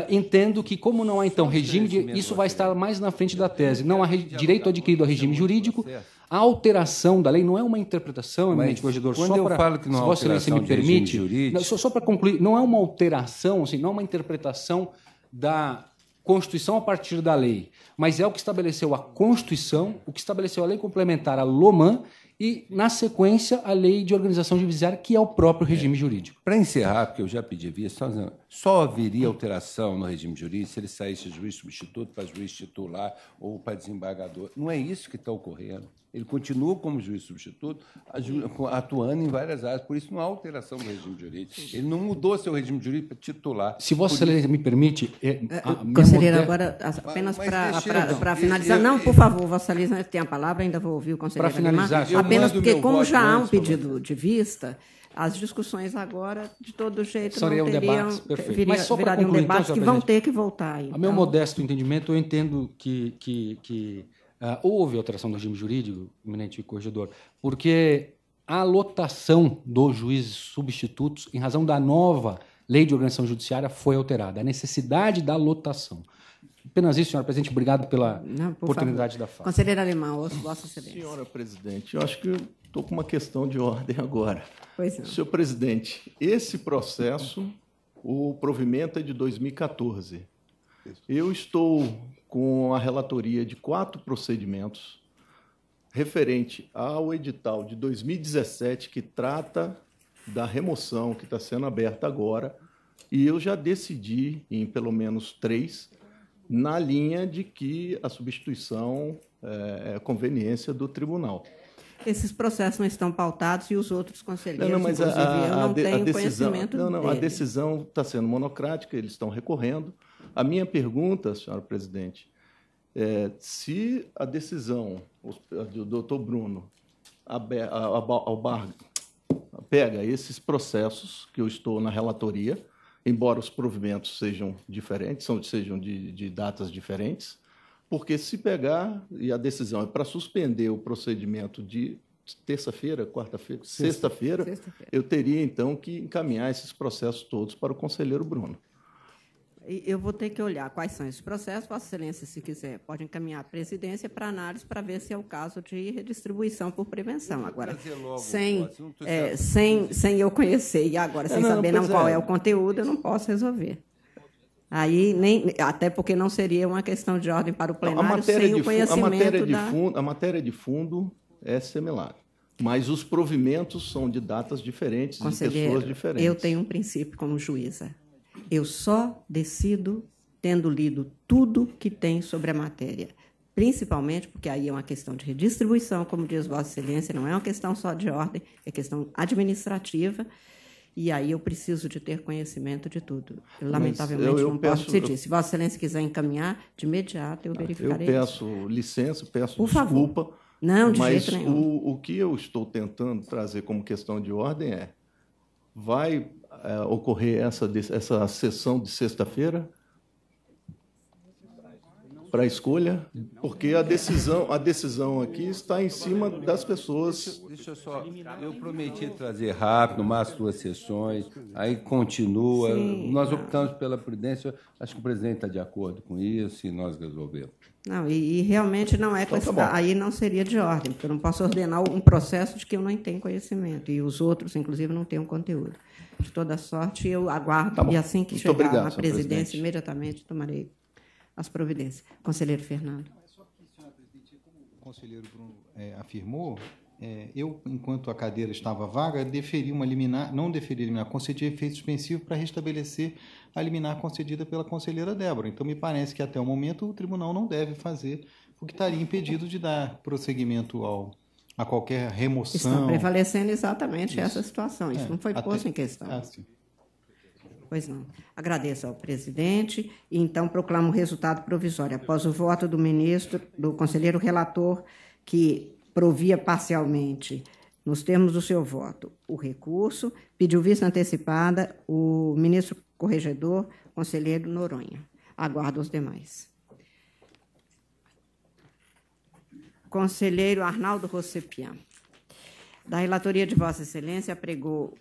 Entendo que, como não há, então, regime de... Isso vai estar mais na frente da tese. Não há direito adquirido ao regime jurídico. A alteração da lei não é uma interpretação, eminente corregedor. Quando eu falo que não há alteração me permite, jurídico... Só para concluir, não é uma alteração, assim, não é uma interpretação da Constituição a partir da lei, mas é o que estabeleceu a Constituição, o que estabeleceu a lei complementar, a LOMAN, e, na sequência, a lei de organização judiciária, que é o próprio regime jurídico. Para encerrar, porque eu já pedi vista, só haveria alteração no regime jurídico se ele saísse de juiz substituto para juiz titular ou para desembargador. Não é isso que está ocorrendo. Ele continua como juiz substituto, atuando em várias áreas. Por isso, não há alteração do regime jurídico. Ele não mudou seu regime jurídico para titular. Se Vossa Excelência me permite... Conselheiro, agora, apenas para finalizar... Não, por favor, Vossa Excelência tem a palavra, ainda vou ouvir o conselheiro. Para finalizar... Apenas porque, como já há um pedido de vista, as discussões agora, de todo jeito, não teriam... Virariam debates que vão ter que voltar. A meu modesto entendimento, eu entendo que houve alteração do regime jurídico, eminente corregedor, porque a lotação dos juízes substitutos, em razão da nova lei de organização judiciária, foi alterada. A necessidade da lotação. Apenas isso, senhora presidente. Obrigado pela oportunidade da fala. Conselheiro Alemão, ouço Vossa Excelência. Senhora presidente, eu acho que estou com uma questão de ordem agora. Pois não. Senhor presidente, esse processo, o provimento é de 2014. Eu estou com a relatoria de 4 procedimentos referente ao edital de 2017, que trata da remoção que está sendo aberta agora, e eu já decidi em pelo menos 3, na linha de que a substituição é conveniência do tribunal. Esses processos não estão pautados e os outros conselheiros, mas inclusive, eu não tenho conhecimento dele. A decisão está sendo monocrática, eles estão recorrendo. A minha pergunta, senhora presidente, é se a decisão do doutor Bruno pega esses processos que eu estou na relatoria, embora os provimentos sejam diferentes, sejam de datas diferentes, porque se pegar, e a decisão é para suspender o procedimento de terça-feira, quarta-feira, sexta-feira, eu teria, então, que encaminhar esses processos todos para o conselheiro Bruno. Eu vou ter que olhar quais são esses processos. Vossa Excelência, se quiser, pode encaminhar a presidência para análise para ver se é o caso de redistribuição por prevenção. Agora, sem eu conhecer e agora sem saber qual é o conteúdo, eu não posso resolver. Aí, até porque não seria uma questão de ordem para o plenário sem o conhecimento a matéria de fundo é similar, mas os provimentos são de datas diferentes, de pessoas diferentes. Eu tenho um princípio como juíza. Eu só decido tendo lido tudo que tem sobre a matéria, principalmente porque aí é uma questão de redistribuição, como diz Vossa Excelência, não é uma questão só de ordem, é questão administrativa, e aí eu preciso de ter conhecimento de tudo. Eu, lamentavelmente, não posso decidir. Se Vossa Excelência quiser encaminhar, de imediato eu verificarei. Eu peço licença, peço desculpa. Não, de mas jeito nenhum. O que eu estou tentando trazer como questão de ordem vai ocorrer essa sessão de sexta-feira para a escolha, porque a decisão aqui está em cima das pessoas. Eu prometi trazer rápido, no máximo 2 sessões, aí continua. Sim, nós optamos pela prudência, acho que o presidente está de acordo com isso e nós resolvemos. Não, e realmente não é questão, aí não seria de ordem, porque eu não posso ordenar um processo de que eu não tenho conhecimento, e os outros, inclusive, não têm um conteúdo. De toda sorte, eu aguardo, e assim que chegar na presidência, imediatamente tomarei as providências. Conselheiro Fernando. Só que, senhora presidente, como o conselheiro Bruno afirmou, eu, enquanto a cadeira estava vaga, não deferi liminar, concedi efeito suspensivo para restabelecer a liminar concedida pela conselheira Débora. Então, me parece que, até o momento, o tribunal não deve fazer o que estaria impedido de dar prosseguimento a qualquer remoção. Está prevalecendo exatamente essa situação. Isso não foi posto em questão. Sim. Pois não. Agradeço ao presidente e, então, proclamo o resultado provisório. Após o voto do ministro, do conselheiro relator, que provia parcialmente, nos termos do seu voto, o recurso, pediu vista antecipada o ministro corregedor, conselheiro Noronha. Aguardo os demais. Conselheiro Arnaldo Rossepian. Da relatoria de Vossa Excelência, apregou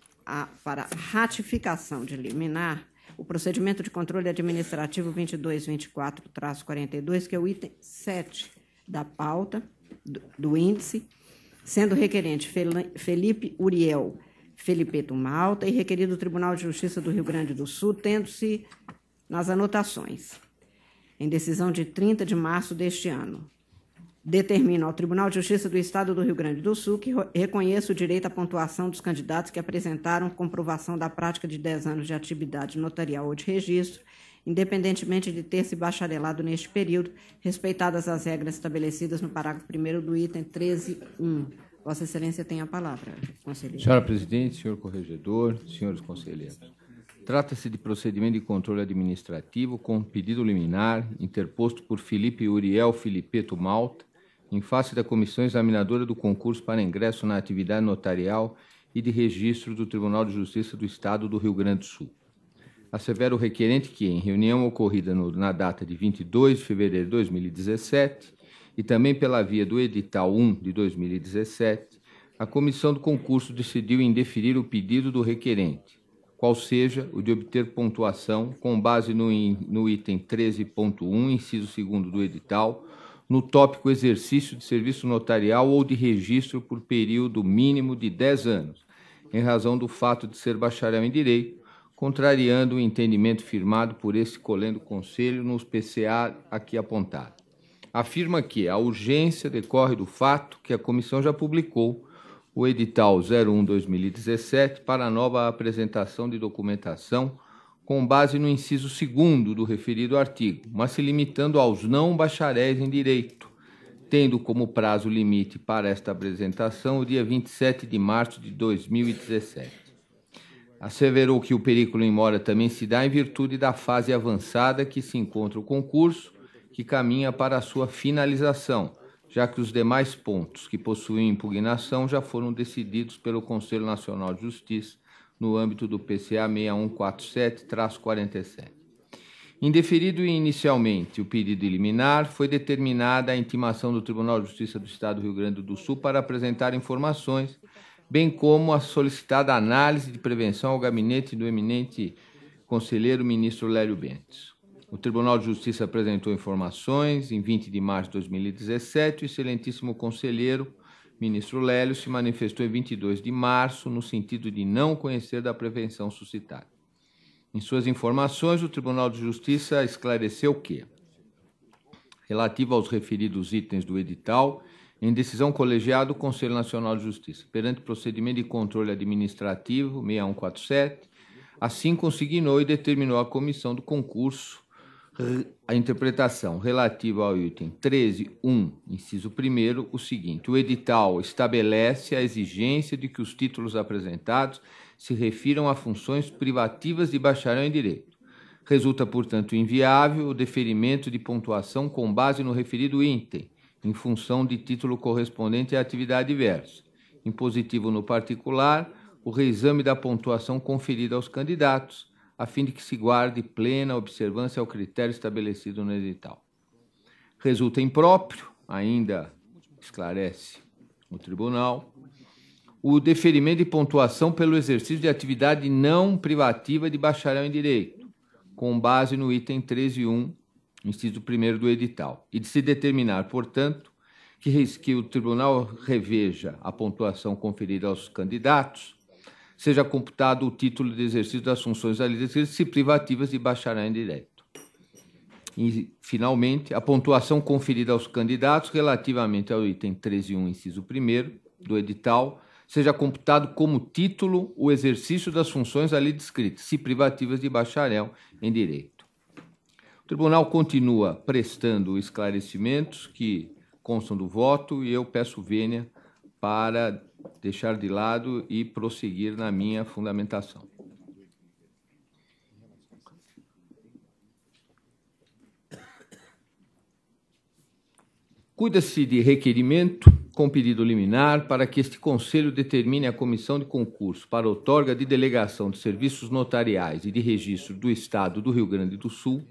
para ratificação de liminar o procedimento de controle administrativo 2224-42, que é o item 7 da pauta do índice, sendo requerente Felipe Uriel Felipeto Malta e requerido o Tribunal de Justiça do Rio Grande do Sul, tendo-se nas anotações, em decisão de 30 de março deste ano, determina ao Tribunal de Justiça do Estado do Rio Grande do Sul que reconheça o direito à pontuação dos candidatos que apresentaram comprovação da prática de 10 anos de atividade notarial ou de registro, independentemente de ter se bacharelado neste período, respeitadas as regras estabelecidas no parágrafo 1º do item 13.1. Vossa Excelência tem a palavra, conselheiro. Senhora Presidente, senhor corregedor, senhores conselheiros. Trata-se de procedimento de controle administrativo com pedido liminar interposto por Felipe Uriel Felipeto Malta, em face da Comissão Examinadora do Concurso para Ingresso na Atividade Notarial e de Registro do Tribunal de Justiça do Estado do Rio Grande do Sul. Assevera o requerente que, em reunião ocorrida na data de 22 de fevereiro de 2017, e também pela via do edital 1 de 2017, a comissão do concurso decidiu indeferir o pedido do requerente, qual seja o de obter pontuação com base no item 13.1, inciso 2º do edital, no tópico exercício de serviço notarial ou de registro por período mínimo de 10 anos, em razão do fato de ser bacharel em Direito, contrariando o entendimento firmado por esse colendo Conselho nos PCA aqui apontado. Afirma que a urgência decorre do fato que a comissão já publicou o edital 01/2017 para a nova apresentação de documentação com base no inciso 2º do referido artigo, mas se limitando aos não bacharéis em Direito, tendo como prazo limite para esta apresentação o dia 27 de março de 2017. Asseverou que o perículo em mora também se dá em virtude da fase avançada que se encontra o concurso, que caminha para a sua finalização, já que os demais pontos que possuem impugnação já foram decididos pelo Conselho Nacional de Justiça no âmbito do PCA 6147-47. Indeferido inicialmente o pedido liminar, foi determinada a intimação do Tribunal de Justiça do Estado do Rio Grande do Sul para apresentar informações, bem como a solicitada análise de prevenção ao gabinete do eminente conselheiro ministro Lélio Bentes. O Tribunal de Justiça apresentou informações em 20 de março de 2017 e o excelentíssimo conselheiro, ministro Lélio, se manifestou em 22 de março no sentido de não conhecer da prevenção suscitada. Em suas informações, o Tribunal de Justiça esclareceu que, relativo aos referidos itens do edital, em decisão colegiada do Conselho Nacional de Justiça, perante procedimento de controle administrativo 6147, assim consignou e determinou à comissão do concurso a interpretação relativa ao item 13.1, inciso 1º, o seguinte: o edital estabelece a exigência de que os títulos apresentados se refiram a funções privativas de bacharel em Direito. Resulta, portanto, inviável o deferimento de pontuação com base no referido item, em função de título correspondente à atividade diversa. Impositivo no particular, o reexame da pontuação conferida aos candidatos, a fim de que se guarde plena observância ao critério estabelecido no edital. Resulta impróprio, ainda esclarece o tribunal, o deferimento de pontuação pelo exercício de atividade não privativa de bacharel em Direito, com base no item 13.1, inciso 1º do edital, e de se determinar, portanto, que o tribunal reveja a pontuação conferida aos candidatos, seja computado o título de exercício das funções ali descritas, se privativas de bacharel em Direito. E, finalmente, a pontuação conferida aos candidatos relativamente ao item 13.1, inciso 1º do edital, seja computado como título o exercício das funções ali descritas, se privativas de bacharel em Direito. O tribunal continua prestando esclarecimentos que constam do voto e eu peço vênia para deixar de lado e prosseguir na minha fundamentação. Cuida-se de requerimento com pedido liminar para que este Conselho determine a comissão de concurso para outorga de delegação de serviços notariais e de registro do Estado do Rio Grande do Sul,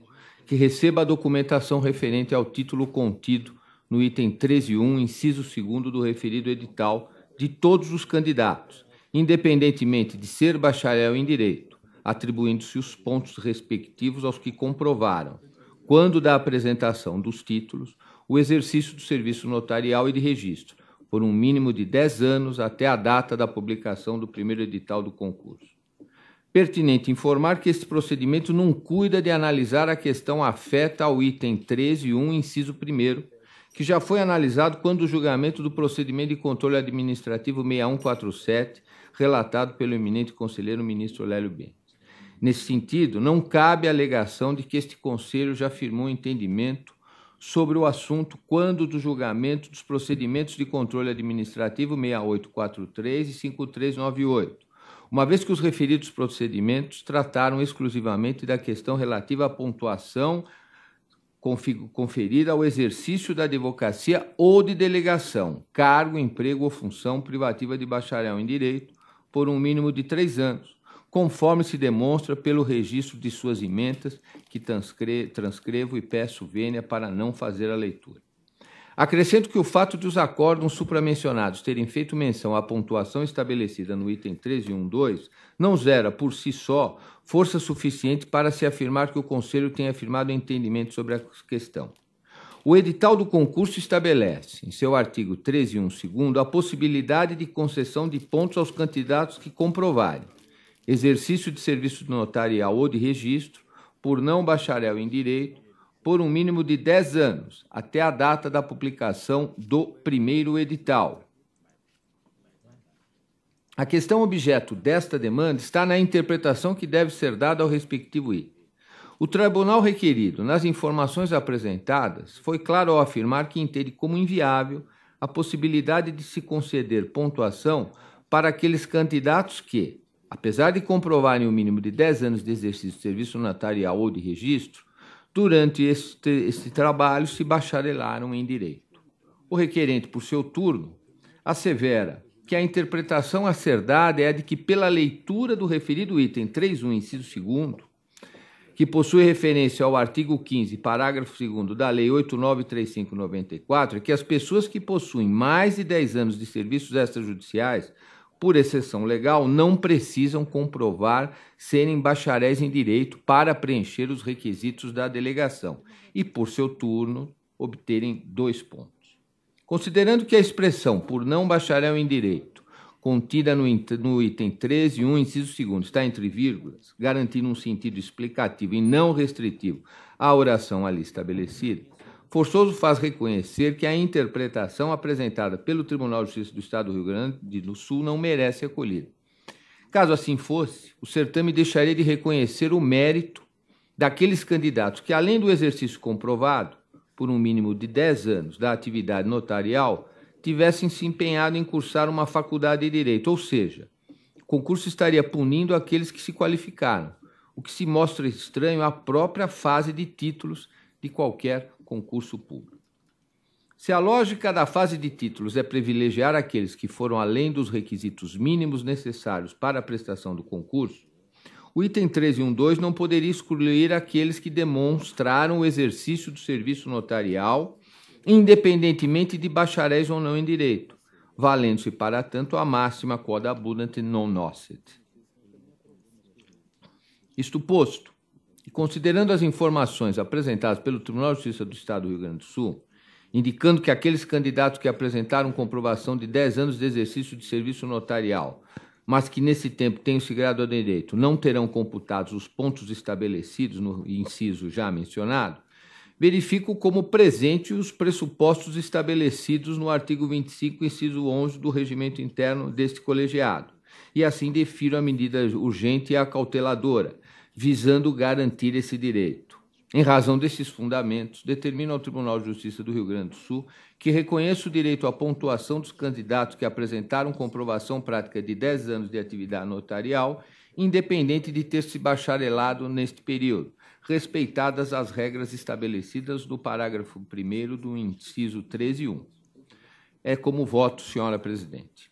que receba a documentação referente ao título contido no item 13.1, inciso 2º do referido edital, de todos os candidatos, independentemente de ser bacharel em Direito, atribuindo-se os pontos respectivos aos que comprovaram, quando da apresentação dos títulos, o exercício do serviço notarial e de registro, por um mínimo de 10 anos até a data da publicação do primeiro edital do concurso. Pertinente informar que este procedimento não cuida de analisar a questão afeta ao item 13.1, inciso 1º, que já foi analisado quando o julgamento do procedimento de controle administrativo 6147, relatado pelo eminente conselheiro ministro Lélio Bentes. Nesse sentido, não cabe a alegação de que este conselho já firmou entendimento sobre o assunto quando do julgamento dos procedimentos de controle administrativo 6843 e 5398, uma vez que os referidos procedimentos trataram exclusivamente da questão relativa à pontuação conferida ao exercício da advocacia ou de delegação, cargo, emprego ou função privativa de bacharel em direito, por um mínimo de 3 anos, conforme se demonstra pelo registro de suas emendas, que transcrevo e peço vênia para não fazer a leitura. Acrescento que o fato de os acórdãos supramencionados terem feito menção à pontuação estabelecida no item 13.1.2 não gera, por si só, força suficiente para se afirmar que o Conselho tenha firmado entendimento sobre a questão. O edital do concurso estabelece, em seu artigo 13.1.2, a possibilidade de concessão de pontos aos candidatos que comprovarem exercício de serviço notarial ou de registro, por não bacharel em direito, por um mínimo de 10 anos, até a data da publicação do primeiro edital. A questão objeto desta demanda está na interpretação que deve ser dada ao respectivo item. O tribunal requerido, nas informações apresentadas, foi claro ao afirmar que entende como inviável a possibilidade de se conceder pontuação para aqueles candidatos que, apesar de comprovarem o mínimo de 10 anos de exercício de serviço notarial ou de registro, durante este trabalho se bacharelaram em direito. O requerente, por seu turno, assevera que a interpretação a ser dada é a de que, pela leitura do referido item 3.1, inciso 2º, que possui referência ao artigo 15, parágrafo 2º da Lei 8935/94, é que as pessoas que possuem mais de 10 anos de serviços extrajudiciais, por exceção legal, não precisam comprovar serem bacharéis em direito para preencher os requisitos da delegação e, por seu turno, obterem 2 pontos. Considerando que a expressão por não bacharel em direito, contida no item 13.1, inciso 2º, está entre vírgulas, garantindo um sentido explicativo e não restritivo à oração ali estabelecida, forçoso faz reconhecer que a interpretação apresentada pelo Tribunal de Justiça do Estado do Rio Grande do Sul não merece acolhida. Caso assim fosse, o certame deixaria de reconhecer o mérito daqueles candidatos que, além do exercício comprovado, por um mínimo de 10 anos da atividade notarial, tivessem se empenhado em cursar uma faculdade de direito, ou seja, o concurso estaria punindo aqueles que se qualificaram, o que se mostra estranho à própria fase de títulos de qualquer concurso público. Se a lógica da fase de títulos é privilegiar aqueles que foram além dos requisitos mínimos necessários para a prestação do concurso, o item 13.1.2 não poderia excluir aqueles que demonstraram o exercício do serviço notarial, independentemente de bacharéis ou não em direito, valendo-se, para tanto, a máxima quod abundant non nocet. Isto posto, e considerando as informações apresentadas pelo Tribunal de Justiça do Estado do Rio Grande do Sul, indicando que aqueles candidatos que apresentaram comprovação de 10 anos de exercício de serviço notarial, mas que nesse tempo tenham se graduado em direito, não terão computados os pontos estabelecidos no inciso já mencionado, verifico como presente os pressupostos estabelecidos no artigo 25, inciso 11 do regimento interno deste colegiado, e assim defiro a medida urgente e acauteladora, visando garantir esse direito. Em razão desses fundamentos, determino ao Tribunal de Justiça do Rio Grande do Sul que reconheça o direito à pontuação dos candidatos que apresentaram comprovação prática de 10 anos de atividade notarial, independente de ter se bacharelado neste período, respeitadas as regras estabelecidas no parágrafo 1º do inciso 13.1. É como voto, senhora presidente.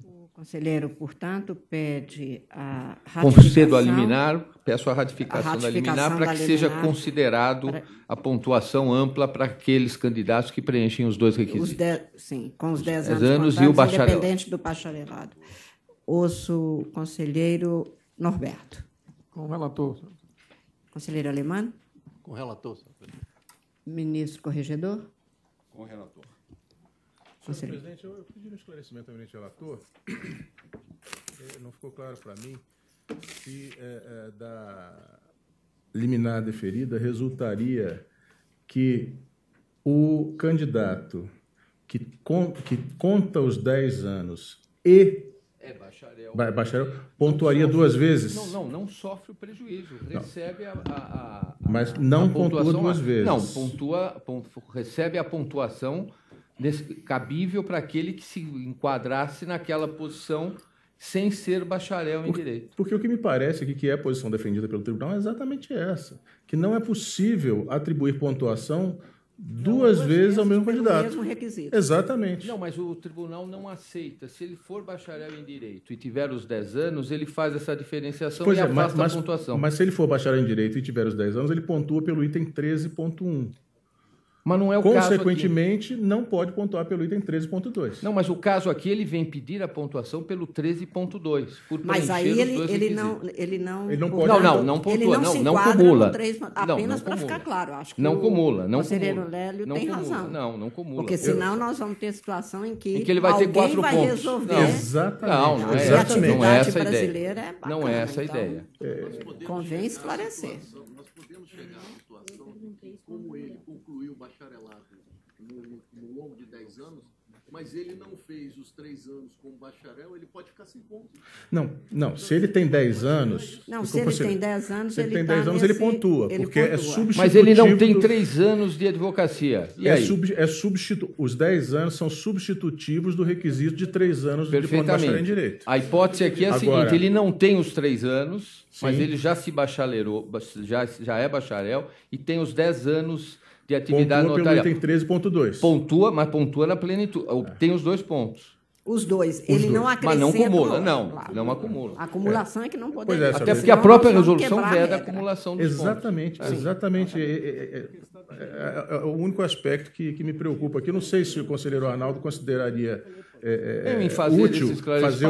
O conselheiro, portanto, pede a ratificação... Concedo a liminar, peço a ratificação da liminar para que seja considerado a pontuação ampla para aqueles candidatos que preenchem os 2 requisitos. Sim, com os 10 anos e o bacharelado. Independente do bacharelado. Ouço o conselheiro Norberto. Com o relator. Conselheiro Alemã. Com o relator, senhor presidente. Ministro Corregedor. Com o relator. Senhor presidente, eu pedi um esclarecimento ao ministro relator. Não ficou claro para mim se da liminar deferida resultaria que o candidato que conta os 10 anos e bacharel pontuaria duas vezes. Não sofre o prejuízo, recebe mas não pontua duas vezes. Não, recebe a pontuação cabível para aquele que se enquadrasse naquela posição sem ser bacharel em direito. Porque o que me parece aqui que é a posição defendida pelo tribunal é exatamente essa, que não é possível atribuir pontuação duas vezes ao mesmo candidato. Mesmo requisito. Exatamente. Não, mas o tribunal não aceita. Se ele for bacharel em direito e tiver os 10 anos, ele faz essa diferenciação e afasta a pontuação. Mas se ele for bacharel em direito e tiver os 10 anos, ele pontua pelo item 13.1. Mas não é o caso aqui. Consequentemente, não pode pontuar pelo item 13.2. Não, mas o caso aqui, ele vem pedir a pontuação pelo 13.2. Mas aí ele não pode. Não pontua, não cumula. Apenas para ficar claro, acho que não cumula. O conselheiro Lélio tem razão. Não cumula. Porque senão nós vamos ter situação em que ele vai ter 4 pontos. Resolver. Exatamente. Não é essa a ideia. Não é essa a ideia. Convém esclarecer. Nós podemos chegar à situação que, como ele concluiu o bacharelado no longo de 10 anos, mas ele não fez os 3 anos como bacharel, ele pode ficar sem ponto. Não. Se ele tem 10 anos... Não, se ele tem 10 anos, ele pontua, porque é substitutivo... Mas ele não tem 3 anos de advocacia. E aí? Os 10 anos são substitutivos do requisito de 3 anos do diploma de bacharel em direito. A hipótese aqui é a seguinte, ele não tem os 3 anos, mas ele já se bachalerou, já é bacharel e tem os 10 anos de atividade notarial. Pelo item 13.2. Pontua, mas pontua na plenitude. Tem os 2 pontos. Os dois. Ele não acrescenta... Mas não acumula, claro. não acumula. A acumulação é que não poderia. Até porque a própria resolução veda a acumulação dos exatamente, pontos. Exatamente. É o único aspecto que me preocupa aqui. Eu não sei se o conselheiro Arnaldo consideraria útil fazer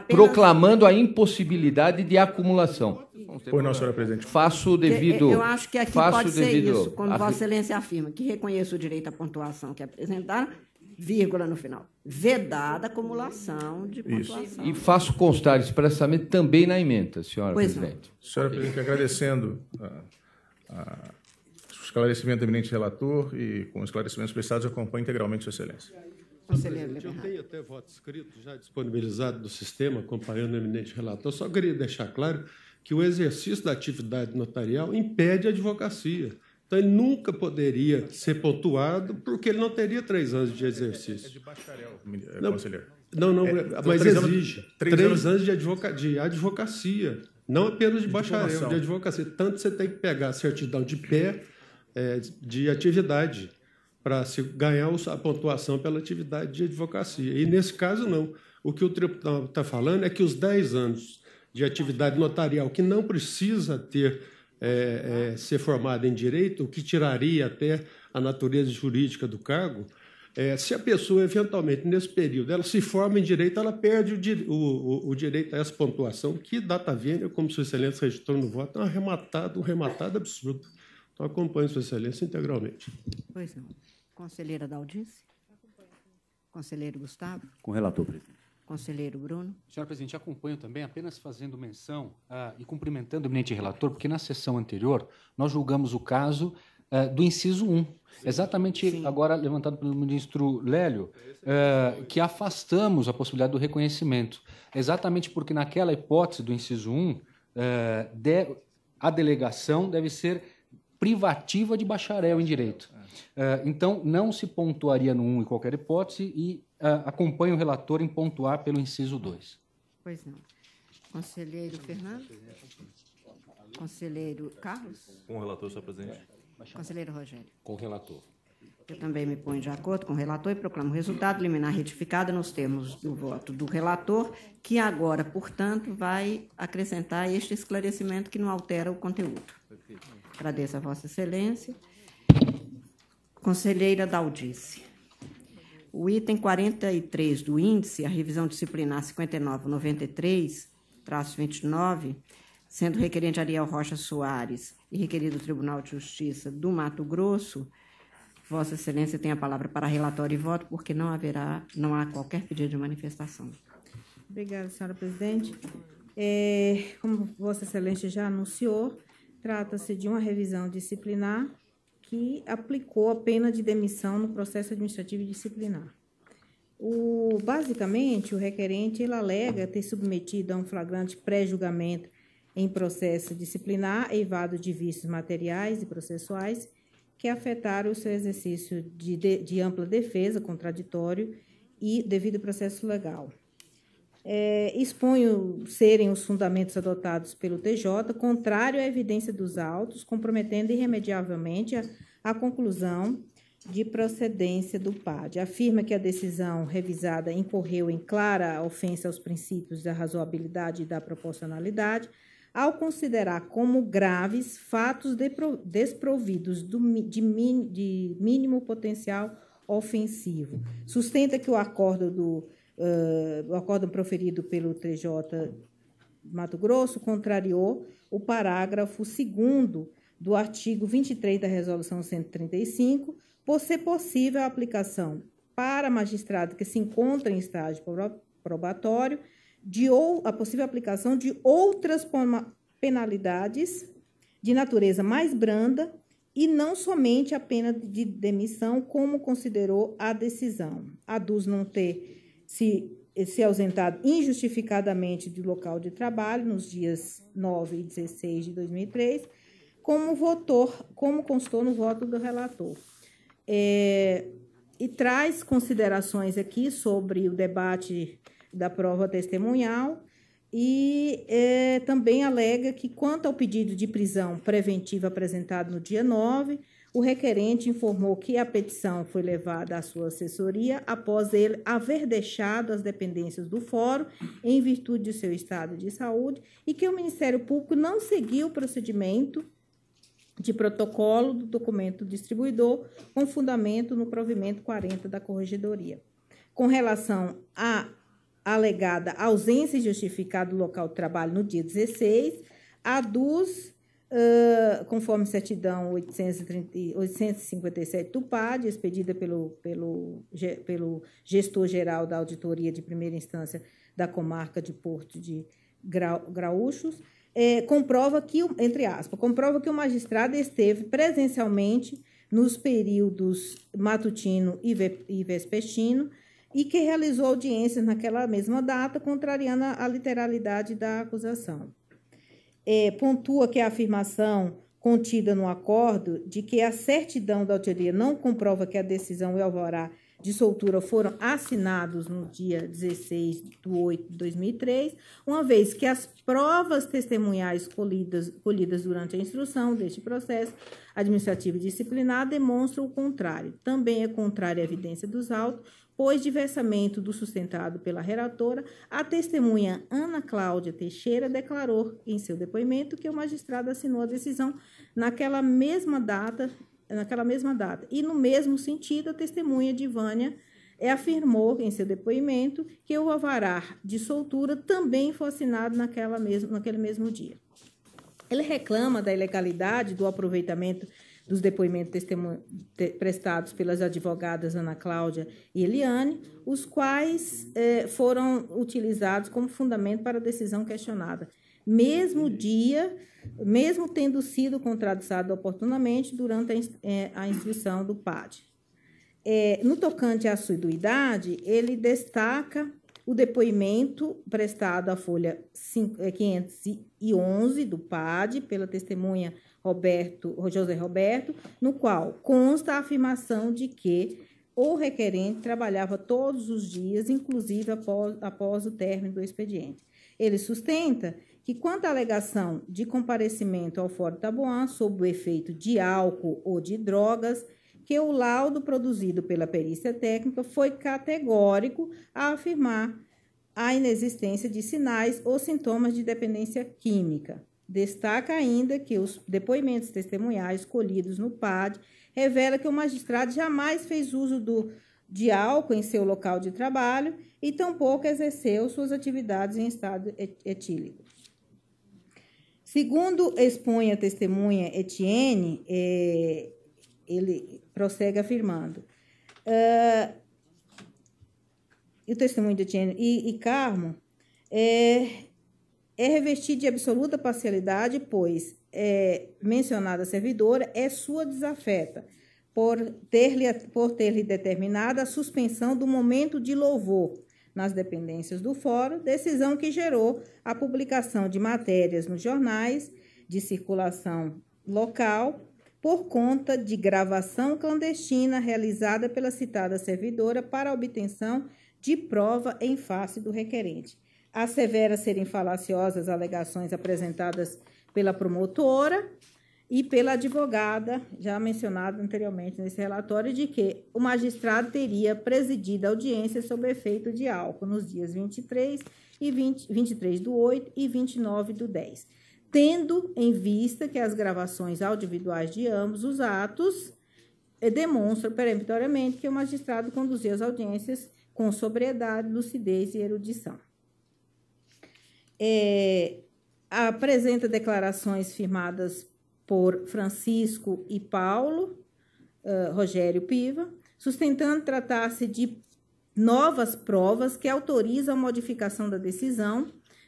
proclamando a impossibilidade de acumulação. Pois não, senhora presidente. Faço devido... Eu acho que aqui pode ser isso, quando Vossa Excelência afirma que reconheço o direito à pontuação que apresentaram, vírgula no final. Vedada a acumulação de pontuação. E faço constar expressamente também na ementa, senhora presidente. Senhora presidente, agradecendo o esclarecimento do eminente relator e com esclarecimentos prestados, eu acompanho integralmente Sua Excelência. Eu tenho até voto escrito já disponibilizado do sistema, acompanhando o eminente relator. Só queria deixar claro que o exercício da atividade notarial impede a advocacia. Então, ele nunca poderia ser pontuado porque ele não teria 3 anos de exercício. É de bacharel, conselheiro. Mas exige 3 anos de advocacia, não apenas de bacharel, de advocacia. Tanto você tem que pegar a certidão de pé de atividade para se ganhar a pontuação pela atividade de advocacia. E, nesse caso, não. O que o tribunal está falando é que os 10 anos de atividade notarial, que não precisa ser formado em direito, o que tiraria até a natureza jurídica do cargo, se a pessoa, eventualmente, nesse período, ela se forma em direito, ela perde o direito a essa pontuação, que data vênia, como Sua Excelência registrou no voto, é um rematado absurdo. Então, acompanho Sua Excelência integralmente. Pois não. Conselheira Daldice? Conselheiro Gustavo? Com o relator, presidente. Conselheiro Bruno. Senhora presidente, acompanho também, apenas fazendo menção e cumprimentando o eminente relator, porque na sessão anterior nós julgamos o caso do inciso 1, exatamente agora levantado pelo ministro Lélio, que afastamos a possibilidade do reconhecimento, exatamente porque naquela hipótese do inciso 1, a delegação deve ser privativa de bacharel em direito. Então, não se pontuaria no 1 em qualquer hipótese e acompanho o relator em pontuar pelo inciso 2. Pois não. Conselheiro Fernando? Conselheiro Carlos? Com o relator, senhor presidente. Conselheiro Rogério? Com o relator. Eu também me ponho de acordo com o relator e proclamo o resultado liminar retificado nos termos do voto do relator, que agora, portanto, vai acrescentar este esclarecimento que não altera o conteúdo. Agradeço a Vossa Excelência. Conselheira Daldice. O item 43 do índice, a revisão disciplinar 5993-29, sendo requerente Ariel Rocha Soares e requerido Tribunal de Justiça do Mato Grosso, Vossa Excelência tem a palavra para relatório e voto, porque não há qualquer pedido de manifestação. Obrigada, senhora presidente. Como Vossa Excelência já anunciou, trata-se de uma revisão disciplinar que aplicou a pena de demissão no processo administrativo e disciplinar. Basicamente, o requerente ele alega ter submetido a um flagrante pré-julgamento em processo disciplinar, eivado de vícios materiais e processuais que afetaram o seu exercício de ampla defesa, contraditório e devido processo legal. Exponho serem os fundamentos adotados pelo TJ contrário à evidência dos autos, comprometendo irremediavelmente a conclusão de procedência do PAD. Afirma que a decisão revisada incorreu em clara ofensa aos princípios da razoabilidade e da proporcionalidade, ao considerar como graves fatos desprovidos de mínimo potencial ofensivo. Sustenta que o acórdão proferido pelo TJ Mato Grosso contrariou o parágrafo 2º do artigo 23 da Resolução 135, por ser possível a aplicação para magistrado que se encontra em estágio probatório a possível aplicação de outras penalidades de natureza mais branda e não somente a pena de demissão, como considerou a decisão. Aduz não ter se ausentado injustificadamente do local de trabalho nos dias 9 e 16 de 2003, como constou no voto do relator. E traz considerações aqui sobre o debate da prova testemunhal e também alega que, quanto ao pedido de prisão preventiva apresentado no dia 9, o requerente informou que a petição foi levada à sua assessoria após ele haver deixado as dependências do fórum em virtude de seu estado de saúde e que o Ministério Público não seguiu o procedimento de protocolo do documento distribuidor com fundamento no provimento 40 da Corregedoria. Com relação à alegada ausência justificada do local de trabalho no dia 16, aduz, conforme certidão 857 do PAD, expedida pelo gestor-geral da Auditoria de Primeira Instância da Comarca de Porto de Graúchos, comprova que, entre aspas, comprova que o magistrado esteve presencialmente nos períodos matutino e vespertino e que realizou audiências naquela mesma data, contrariando a literalidade da acusação. Pontua que a afirmação contida no acordo de que a certidão da auditoria não comprova que a decisão e o alvará de soltura foram assinados no dia 16 de 8 de 2003, uma vez que as provas testemunhais colhidas durante a instrução deste processo administrativo e disciplinar demonstram o contrário. Também é contrária à evidência dos autos, pois, diversamente do sustentado pela relatora, a testemunha Ana Cláudia Teixeira declarou em seu depoimento que o magistrado assinou a decisão naquela mesma data. E, no mesmo sentido, a testemunha Divânia afirmou em seu depoimento que o alvará de soltura também foi assinado naquele mesmo dia. Ele reclama da ilegalidade do aproveitamento dos depoimentos prestados pelas advogadas Ana Cláudia e Eliane, os quais foram utilizados como fundamento para a decisão questionada, mesmo tendo sido contradiçado oportunamente durante a instrução do PAD. No tocante à assiduidade, ele destaca o depoimento prestado à folha 511 do PAD pela testemunha José Roberto, no qual consta a afirmação de que o requerente trabalhava todos os dias, inclusive após o término do expediente. Ele sustenta que, quanto à alegação de comparecimento ao Fórum Taboão sob o efeito de álcool ou de drogas, que o laudo produzido pela perícia técnica foi categórico a afirmar a inexistência de sinais ou sintomas de dependência química. Destaca ainda que os depoimentos testemunhais colhidos no PAD revelam que o magistrado jamais fez uso de álcool em seu local de trabalho e tampouco exerceu suas atividades em estado etílico. Segundo expõe a testemunha Etienne, ele prossegue afirmando, o testemunho de Etienne e Carmo é revestido de absoluta parcialidade, pois mencionada servidora é sua desafeta, por ter-lhe determinada a suspensão do momento de louvor nas dependências do fórum, decisão que gerou a publicação de matérias nos jornais de circulação local por conta de gravação clandestina realizada pela citada servidora para a obtenção de prova em face do requerente. Assevera serem falaciosas alegações apresentadas pela promotora e pela advogada, já mencionado anteriormente nesse relatório, de que o magistrado teria presidido a audiência sob efeito de álcool nos dias 23 do 8 e 29 do 10, tendo em vista que as gravações audiovisuais de ambos os atos demonstram peremptoriamente que o magistrado conduziu as audiências com sobriedade, lucidez e erudição. Apresenta declarações firmadas por Francisco e Paulo Rogério Piva, sustentando tratar-se de novas provas que autorizam a modificação da decisão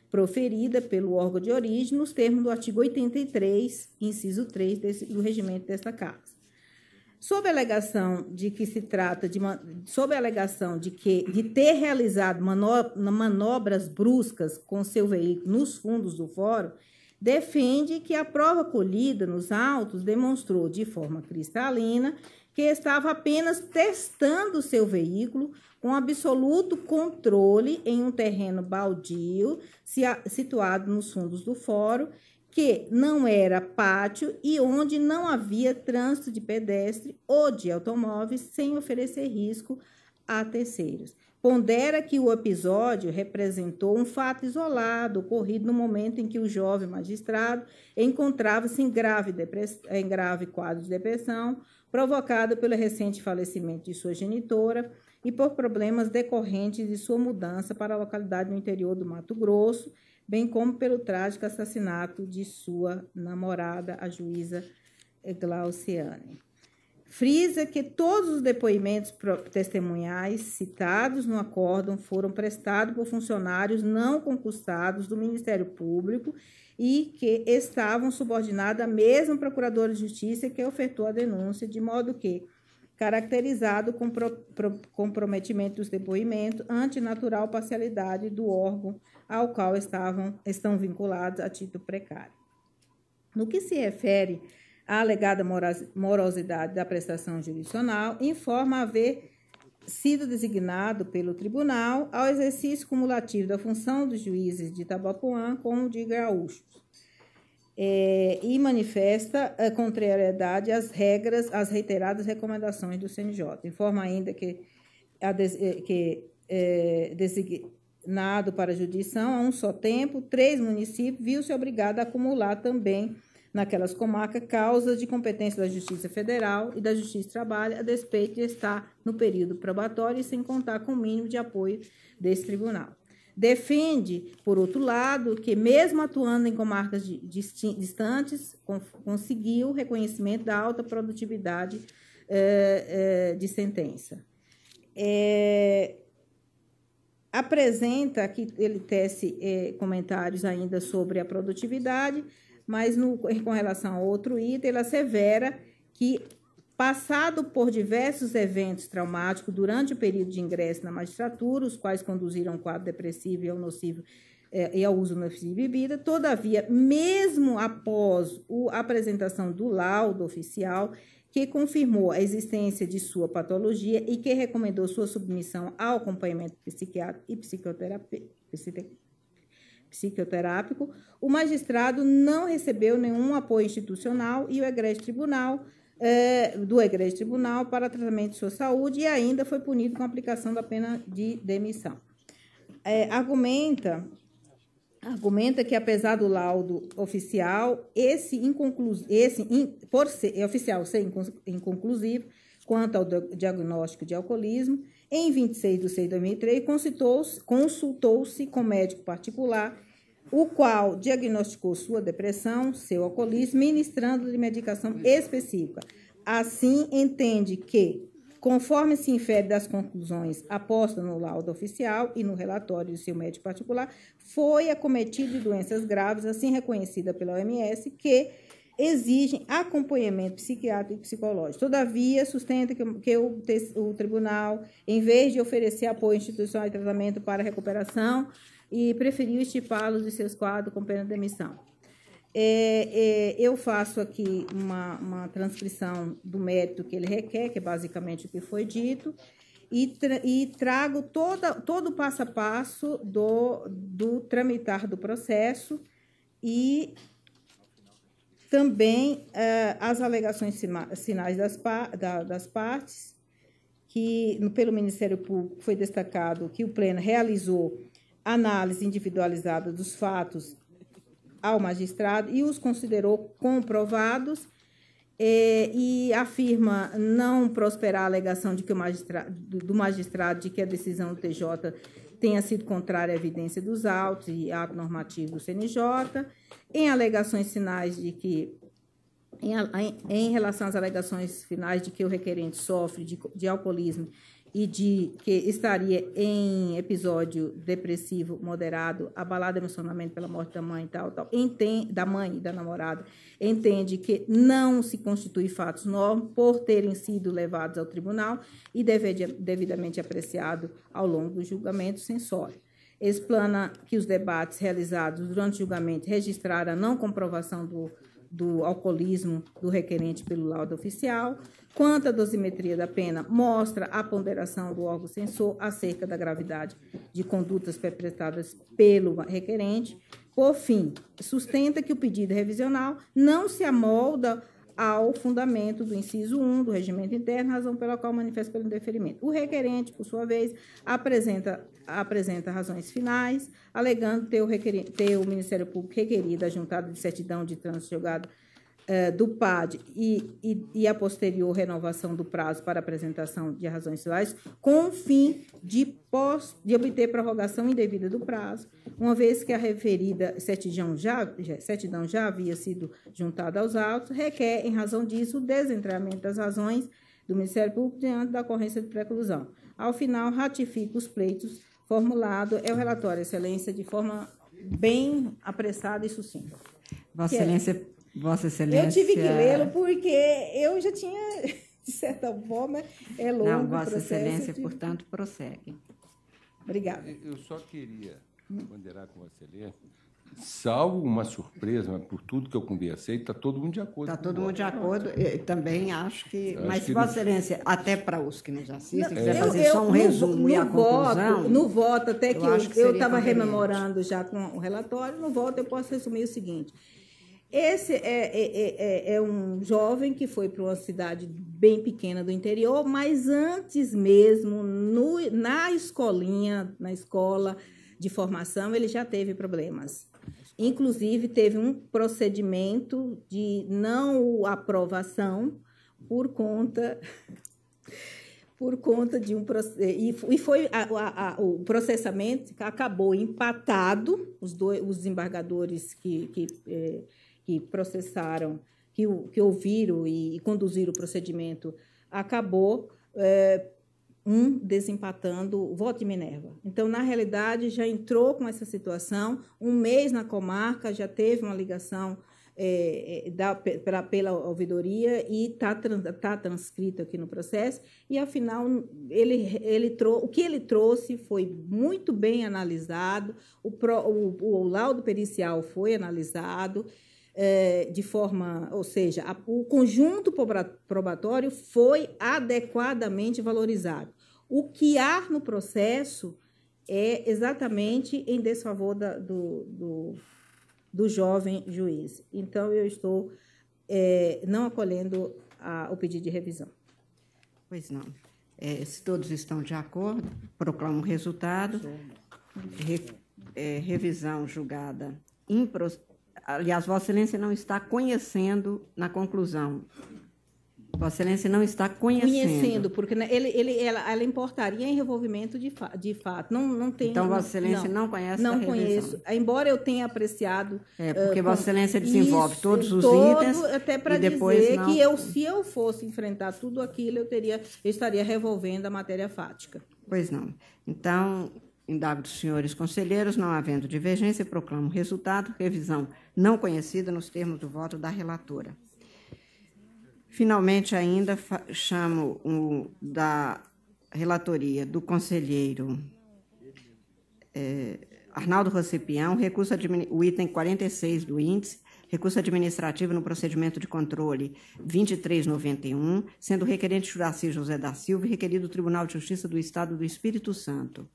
proferida pelo órgão de origem nos termos do artigo 83, inciso 3 do regimento desta Casa. Sob a alegação de que se trata de ter realizado manobras bruscas com seu veículo nos fundos do fórum, defende que a prova colhida nos autos demonstrou de forma cristalina que estava apenas testando seu veículo com absoluto controle em um terreno baldio situado nos fundos do fórum, que não era pátio e onde não havia trânsito de pedestre ou de automóveis sem oferecer risco a terceiros. Pondera que o episódio representou um fato isolado, ocorrido no momento em que o jovem magistrado encontrava-se em grave quadro de depressão, provocado pelo recente falecimento de sua genitora e por problemas decorrentes de sua mudança para a localidade no interior do Mato Grosso, bem como pelo trágico assassinato de sua namorada, a juíza Glauciane. Frisa que todos os depoimentos testemunhais citados no acórdão foram prestados por funcionários não concursados do Ministério Público e que estavam subordinados à mesma Procuradora de Justiça que ofertou a denúncia, de modo que, caracterizado com comprometimento dos depoimentos, antinatural parcialidade do órgão ao qual estão vinculados a título precário. No que se refere à alegada morosidade da prestação jurisdicional, informa haver sido designado pelo tribunal ao exercício cumulativo da função dos juízes de Itabapoã com o de Gaúchos, e manifesta a contrariedade às reiteradas recomendações do CNJ. Informa ainda que designado para a jurisdição a um só tempo, 3 municípios, viu-se obrigado a acumular também naquelas comarcas causas de competência da Justiça Federal e da Justiça do Trabalho, a despeito de estar no período probatório e sem contar com o mínimo de apoio desse tribunal. Defende, por outro lado, que mesmo atuando em comarcas distantes, conseguiu reconhecimento da alta produtividade de sentença. Apresenta, aqui ele tece comentários ainda sobre a produtividade, mas com relação a outro item, ele assevera que, passado por diversos eventos traumáticos durante o período de ingresso na magistratura, os quais conduziram ao quadro depressivo e ao uso nocivo de bebida, todavia, mesmo após a apresentação do laudo oficial, que confirmou a existência de sua patologia e que recomendou sua submissão ao acompanhamento psiquiátrico e psicoterápico, o magistrado não recebeu nenhum apoio institucional e o egrégio tribunal para tratamento de sua saúde e ainda foi punido com a aplicação da pena de demissão. Argumenta que, apesar do laudo oficial, por ser oficial ser inconclusivo quanto ao diagnóstico de alcoolismo, Em 26 de 6 de 2003, consultou-se com médico particular, o qual diagnosticou sua depressão, seu alcoolismo, ministrando-lhe medicação específica. Assim, entende que, conforme se infere das conclusões apostas no laudo oficial e no relatório de seu médico particular, foi acometido de doenças graves, assim reconhecida pela OMS, que exigem acompanhamento psiquiátrico e psicológico. Todavia, sustenta que o tribunal, em vez de oferecer apoio institucional e tratamento para a recuperação, preferiu estipá-los de seus quadros com pena de demissão. Eu faço aqui uma transcrição do mérito que ele requer, que é basicamente o que foi dito, e trago todo o passo a passo do tramitar do processo e também as alegações finais das partes, que pelo Ministério Público foi destacado que o Pleno realizou análise individualizada dos fatos ao magistrado e os considerou comprovados, e afirma não prosperar a alegação de que do magistrado de que a decisão do TJ tenha sido contrária à evidência dos autos e ato normativo do CNJ, em alegações finais de que, em relação às alegações finais de que o requerente sofre de alcoolismo e de que estaria em episódio depressivo moderado, abalado emocionalmente pela morte da mãe da mãe e da namorada, entende que não se constitui fatos novos por terem sido levados ao tribunal e devidamente apreciado ao longo do julgamento sensório. Explana que os debates realizados durante o julgamento registraram a não comprovação do alcoolismo do requerente pelo laudo oficial. Quanto à dosimetria da pena, mostra a ponderação do órgão censor acerca da gravidade de condutas perpetradas pelo requerente. Por fim, sustenta que o pedido revisional não se amolda ao fundamento do inciso 1 do regimento interno, razão pela qual manifesta pelo indeferimento. O requerente, por sua vez, apresenta razões finais, alegando ter o Ministério Público requerido a juntada de certidão de trânsito julgado do PAD e a posterior renovação do prazo para apresentação de razões finais, com o fim de obter prorrogação indevida do prazo, uma vez que a referida certidão já havia sido juntada aos autos, requer, em razão disso, o desentramento das razões do Ministério Público diante da ocorrência de preclusão. Ao final, ratifica os pleitos formulados. É o relatório, Excelência, de forma bem apressada e sucinta. Vossa Excelência... Eu tive que lê-lo porque eu já tinha, de certa forma, longo Não, Vossa processo. Excelência, portanto, prossegue. Obrigada. Eu só queria ponderar com Vossa Excelência, salvo uma surpresa, mas por tudo que eu conversei, está todo mundo de acordo. Está todo mundo de acordo. Eu também acho que... Mas, Vossa Excelência, até para os que nos assistem, quiser fazer só um resumo e a conclusão... No voto, até que eu estava rememorando já com o relatório, no voto eu posso resumir o seguinte... Esse é um jovem que foi para uma cidade bem pequena do interior, mas antes mesmo, na escola de formação, ele já teve problemas. Inclusive, teve um procedimento de não aprovação por conta de um e foi o processamento acabou empatado, os desembargadores que processaram, que ouviram e conduziram o procedimento, acabou desempatando o voto de Minerva. Então, na realidade, já entrou com essa situação, um mês na comarca, já teve uma ligação pela ouvidoria e está transcrito aqui no processo, e, afinal, o que ele trouxe foi muito bem analisado, o laudo pericial foi analisado, de forma, ou seja, o conjunto probatório foi adequadamente valorizado. O que há no processo é exatamente em desfavor do jovem juiz. Então, eu estou não acolhendo o pedido de revisão. Pois não. Se todos estão de acordo, proclamo o resultado. Revisão julgada Aliás, Vossa Excelência não está conhecendo na conclusão. Vossa Excelência não está conhecendo. Porque né, ela importaria em revolvimento de fato. Não tem. Então, Vossa Excelência não conhece a revisão. Não conheço. Embora eu tenha apreciado. Porque Vossa Excelência desenvolve todos os itens. Até para dizer não... que se eu fosse enfrentar tudo aquilo, eu estaria revolvendo a matéria fática. Pois não. Então, indago dos senhores conselheiros, não havendo divergência, proclamo o resultado, revisão não conhecida nos termos do voto da relatora. Finalmente, ainda chamo da relatoria do conselheiro Arnaldo Rocepião, o item 46 do índice, recurso administrativo no procedimento de controle 2391, sendo requerente Juraci José da Silva e requerido o Tribunal de Justiça do Estado do Espírito Santo.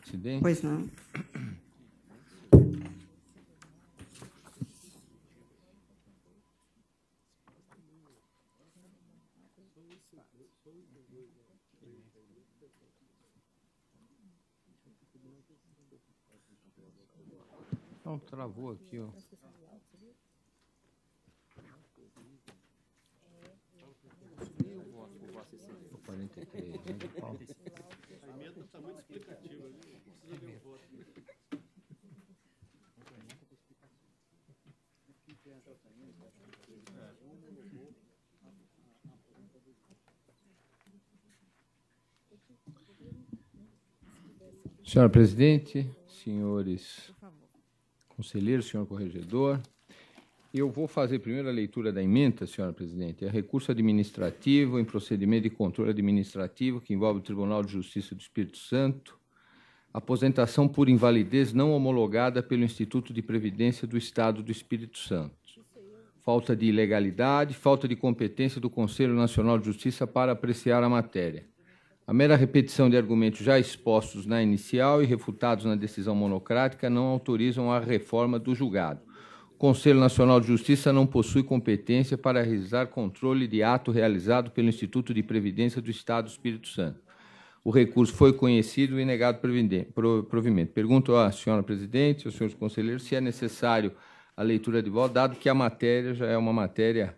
Presidente. Pois não. Não, travou aqui, ó. O 43, né, de Paulo? A emenda está muito explicativa. Precisa ler o voto. Senhora Presidente, senhores conselheiros, senhor corregedor, eu vou fazer primeiro a leitura da ementa, senhora Presidente. É recurso administrativo em procedimento de controle administrativo que envolve o Tribunal de Justiça do Espírito Santo, aposentação por invalidez não homologada pelo Instituto de Previdência do Estado do Espírito Santo. Falta de ilegalidade, falta de competência do Conselho Nacional de Justiça para apreciar a matéria. A mera repetição de argumentos já expostos na inicial e refutados na decisão monocrática não autorizam a reforma do julgado. O Conselho Nacional de Justiça não possui competência para realizar controle de ato realizado pelo Instituto de Previdência do Estado do Espírito Santo. O recurso foi conhecido e negado provimento. Pergunto à senhora Presidente, aos senhores conselheiros, se é necessário a leitura de voto, dado que a matéria já é uma matéria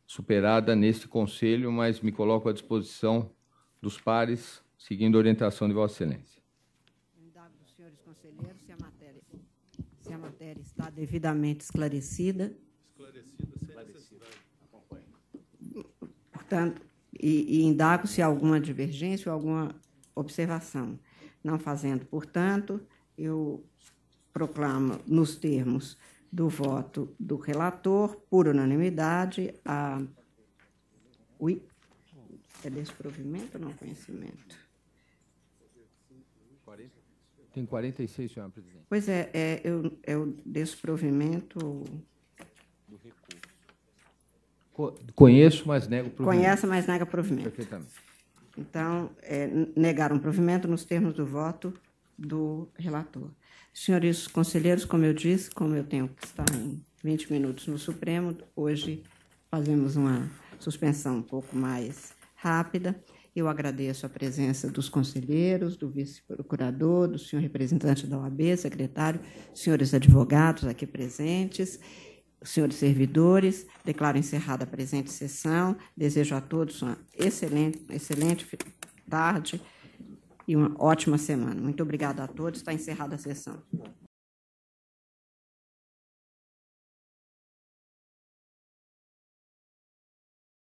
superada neste Conselho, mas me coloco à disposição dos pares, seguindo a orientação de Vossa Excelência. Indago dos senhores conselheiros se a matéria está devidamente esclarecida. Esclarecida. Acompanhe. Portanto, e indago se há alguma divergência ou alguma observação. Não fazendo, portanto, eu proclamo, nos termos do voto do relator, por unanimidade, é desprovimento ou não conhecimento? Tem 46, senhora Presidente. Pois é o desprovimento... Do recurso. Conheço, mas nego provimento. Conhece, mas nega provimento. Perfeitamente. Então, negaram provimento nos termos do voto do relator. Senhores conselheiros, como eu disse, como eu tenho que estar em 20 minutos no Supremo, hoje fazemos uma suspensão um pouco mais rápida. Eu agradeço a presença dos conselheiros, do vice-procurador, do senhor representante da OAB, secretário, senhores advogados aqui presentes, senhores servidores. Declaro encerrada a presente sessão. Desejo a todos uma excelente tarde e uma ótima semana. Muito obrigada a todos. Está encerrada a sessão.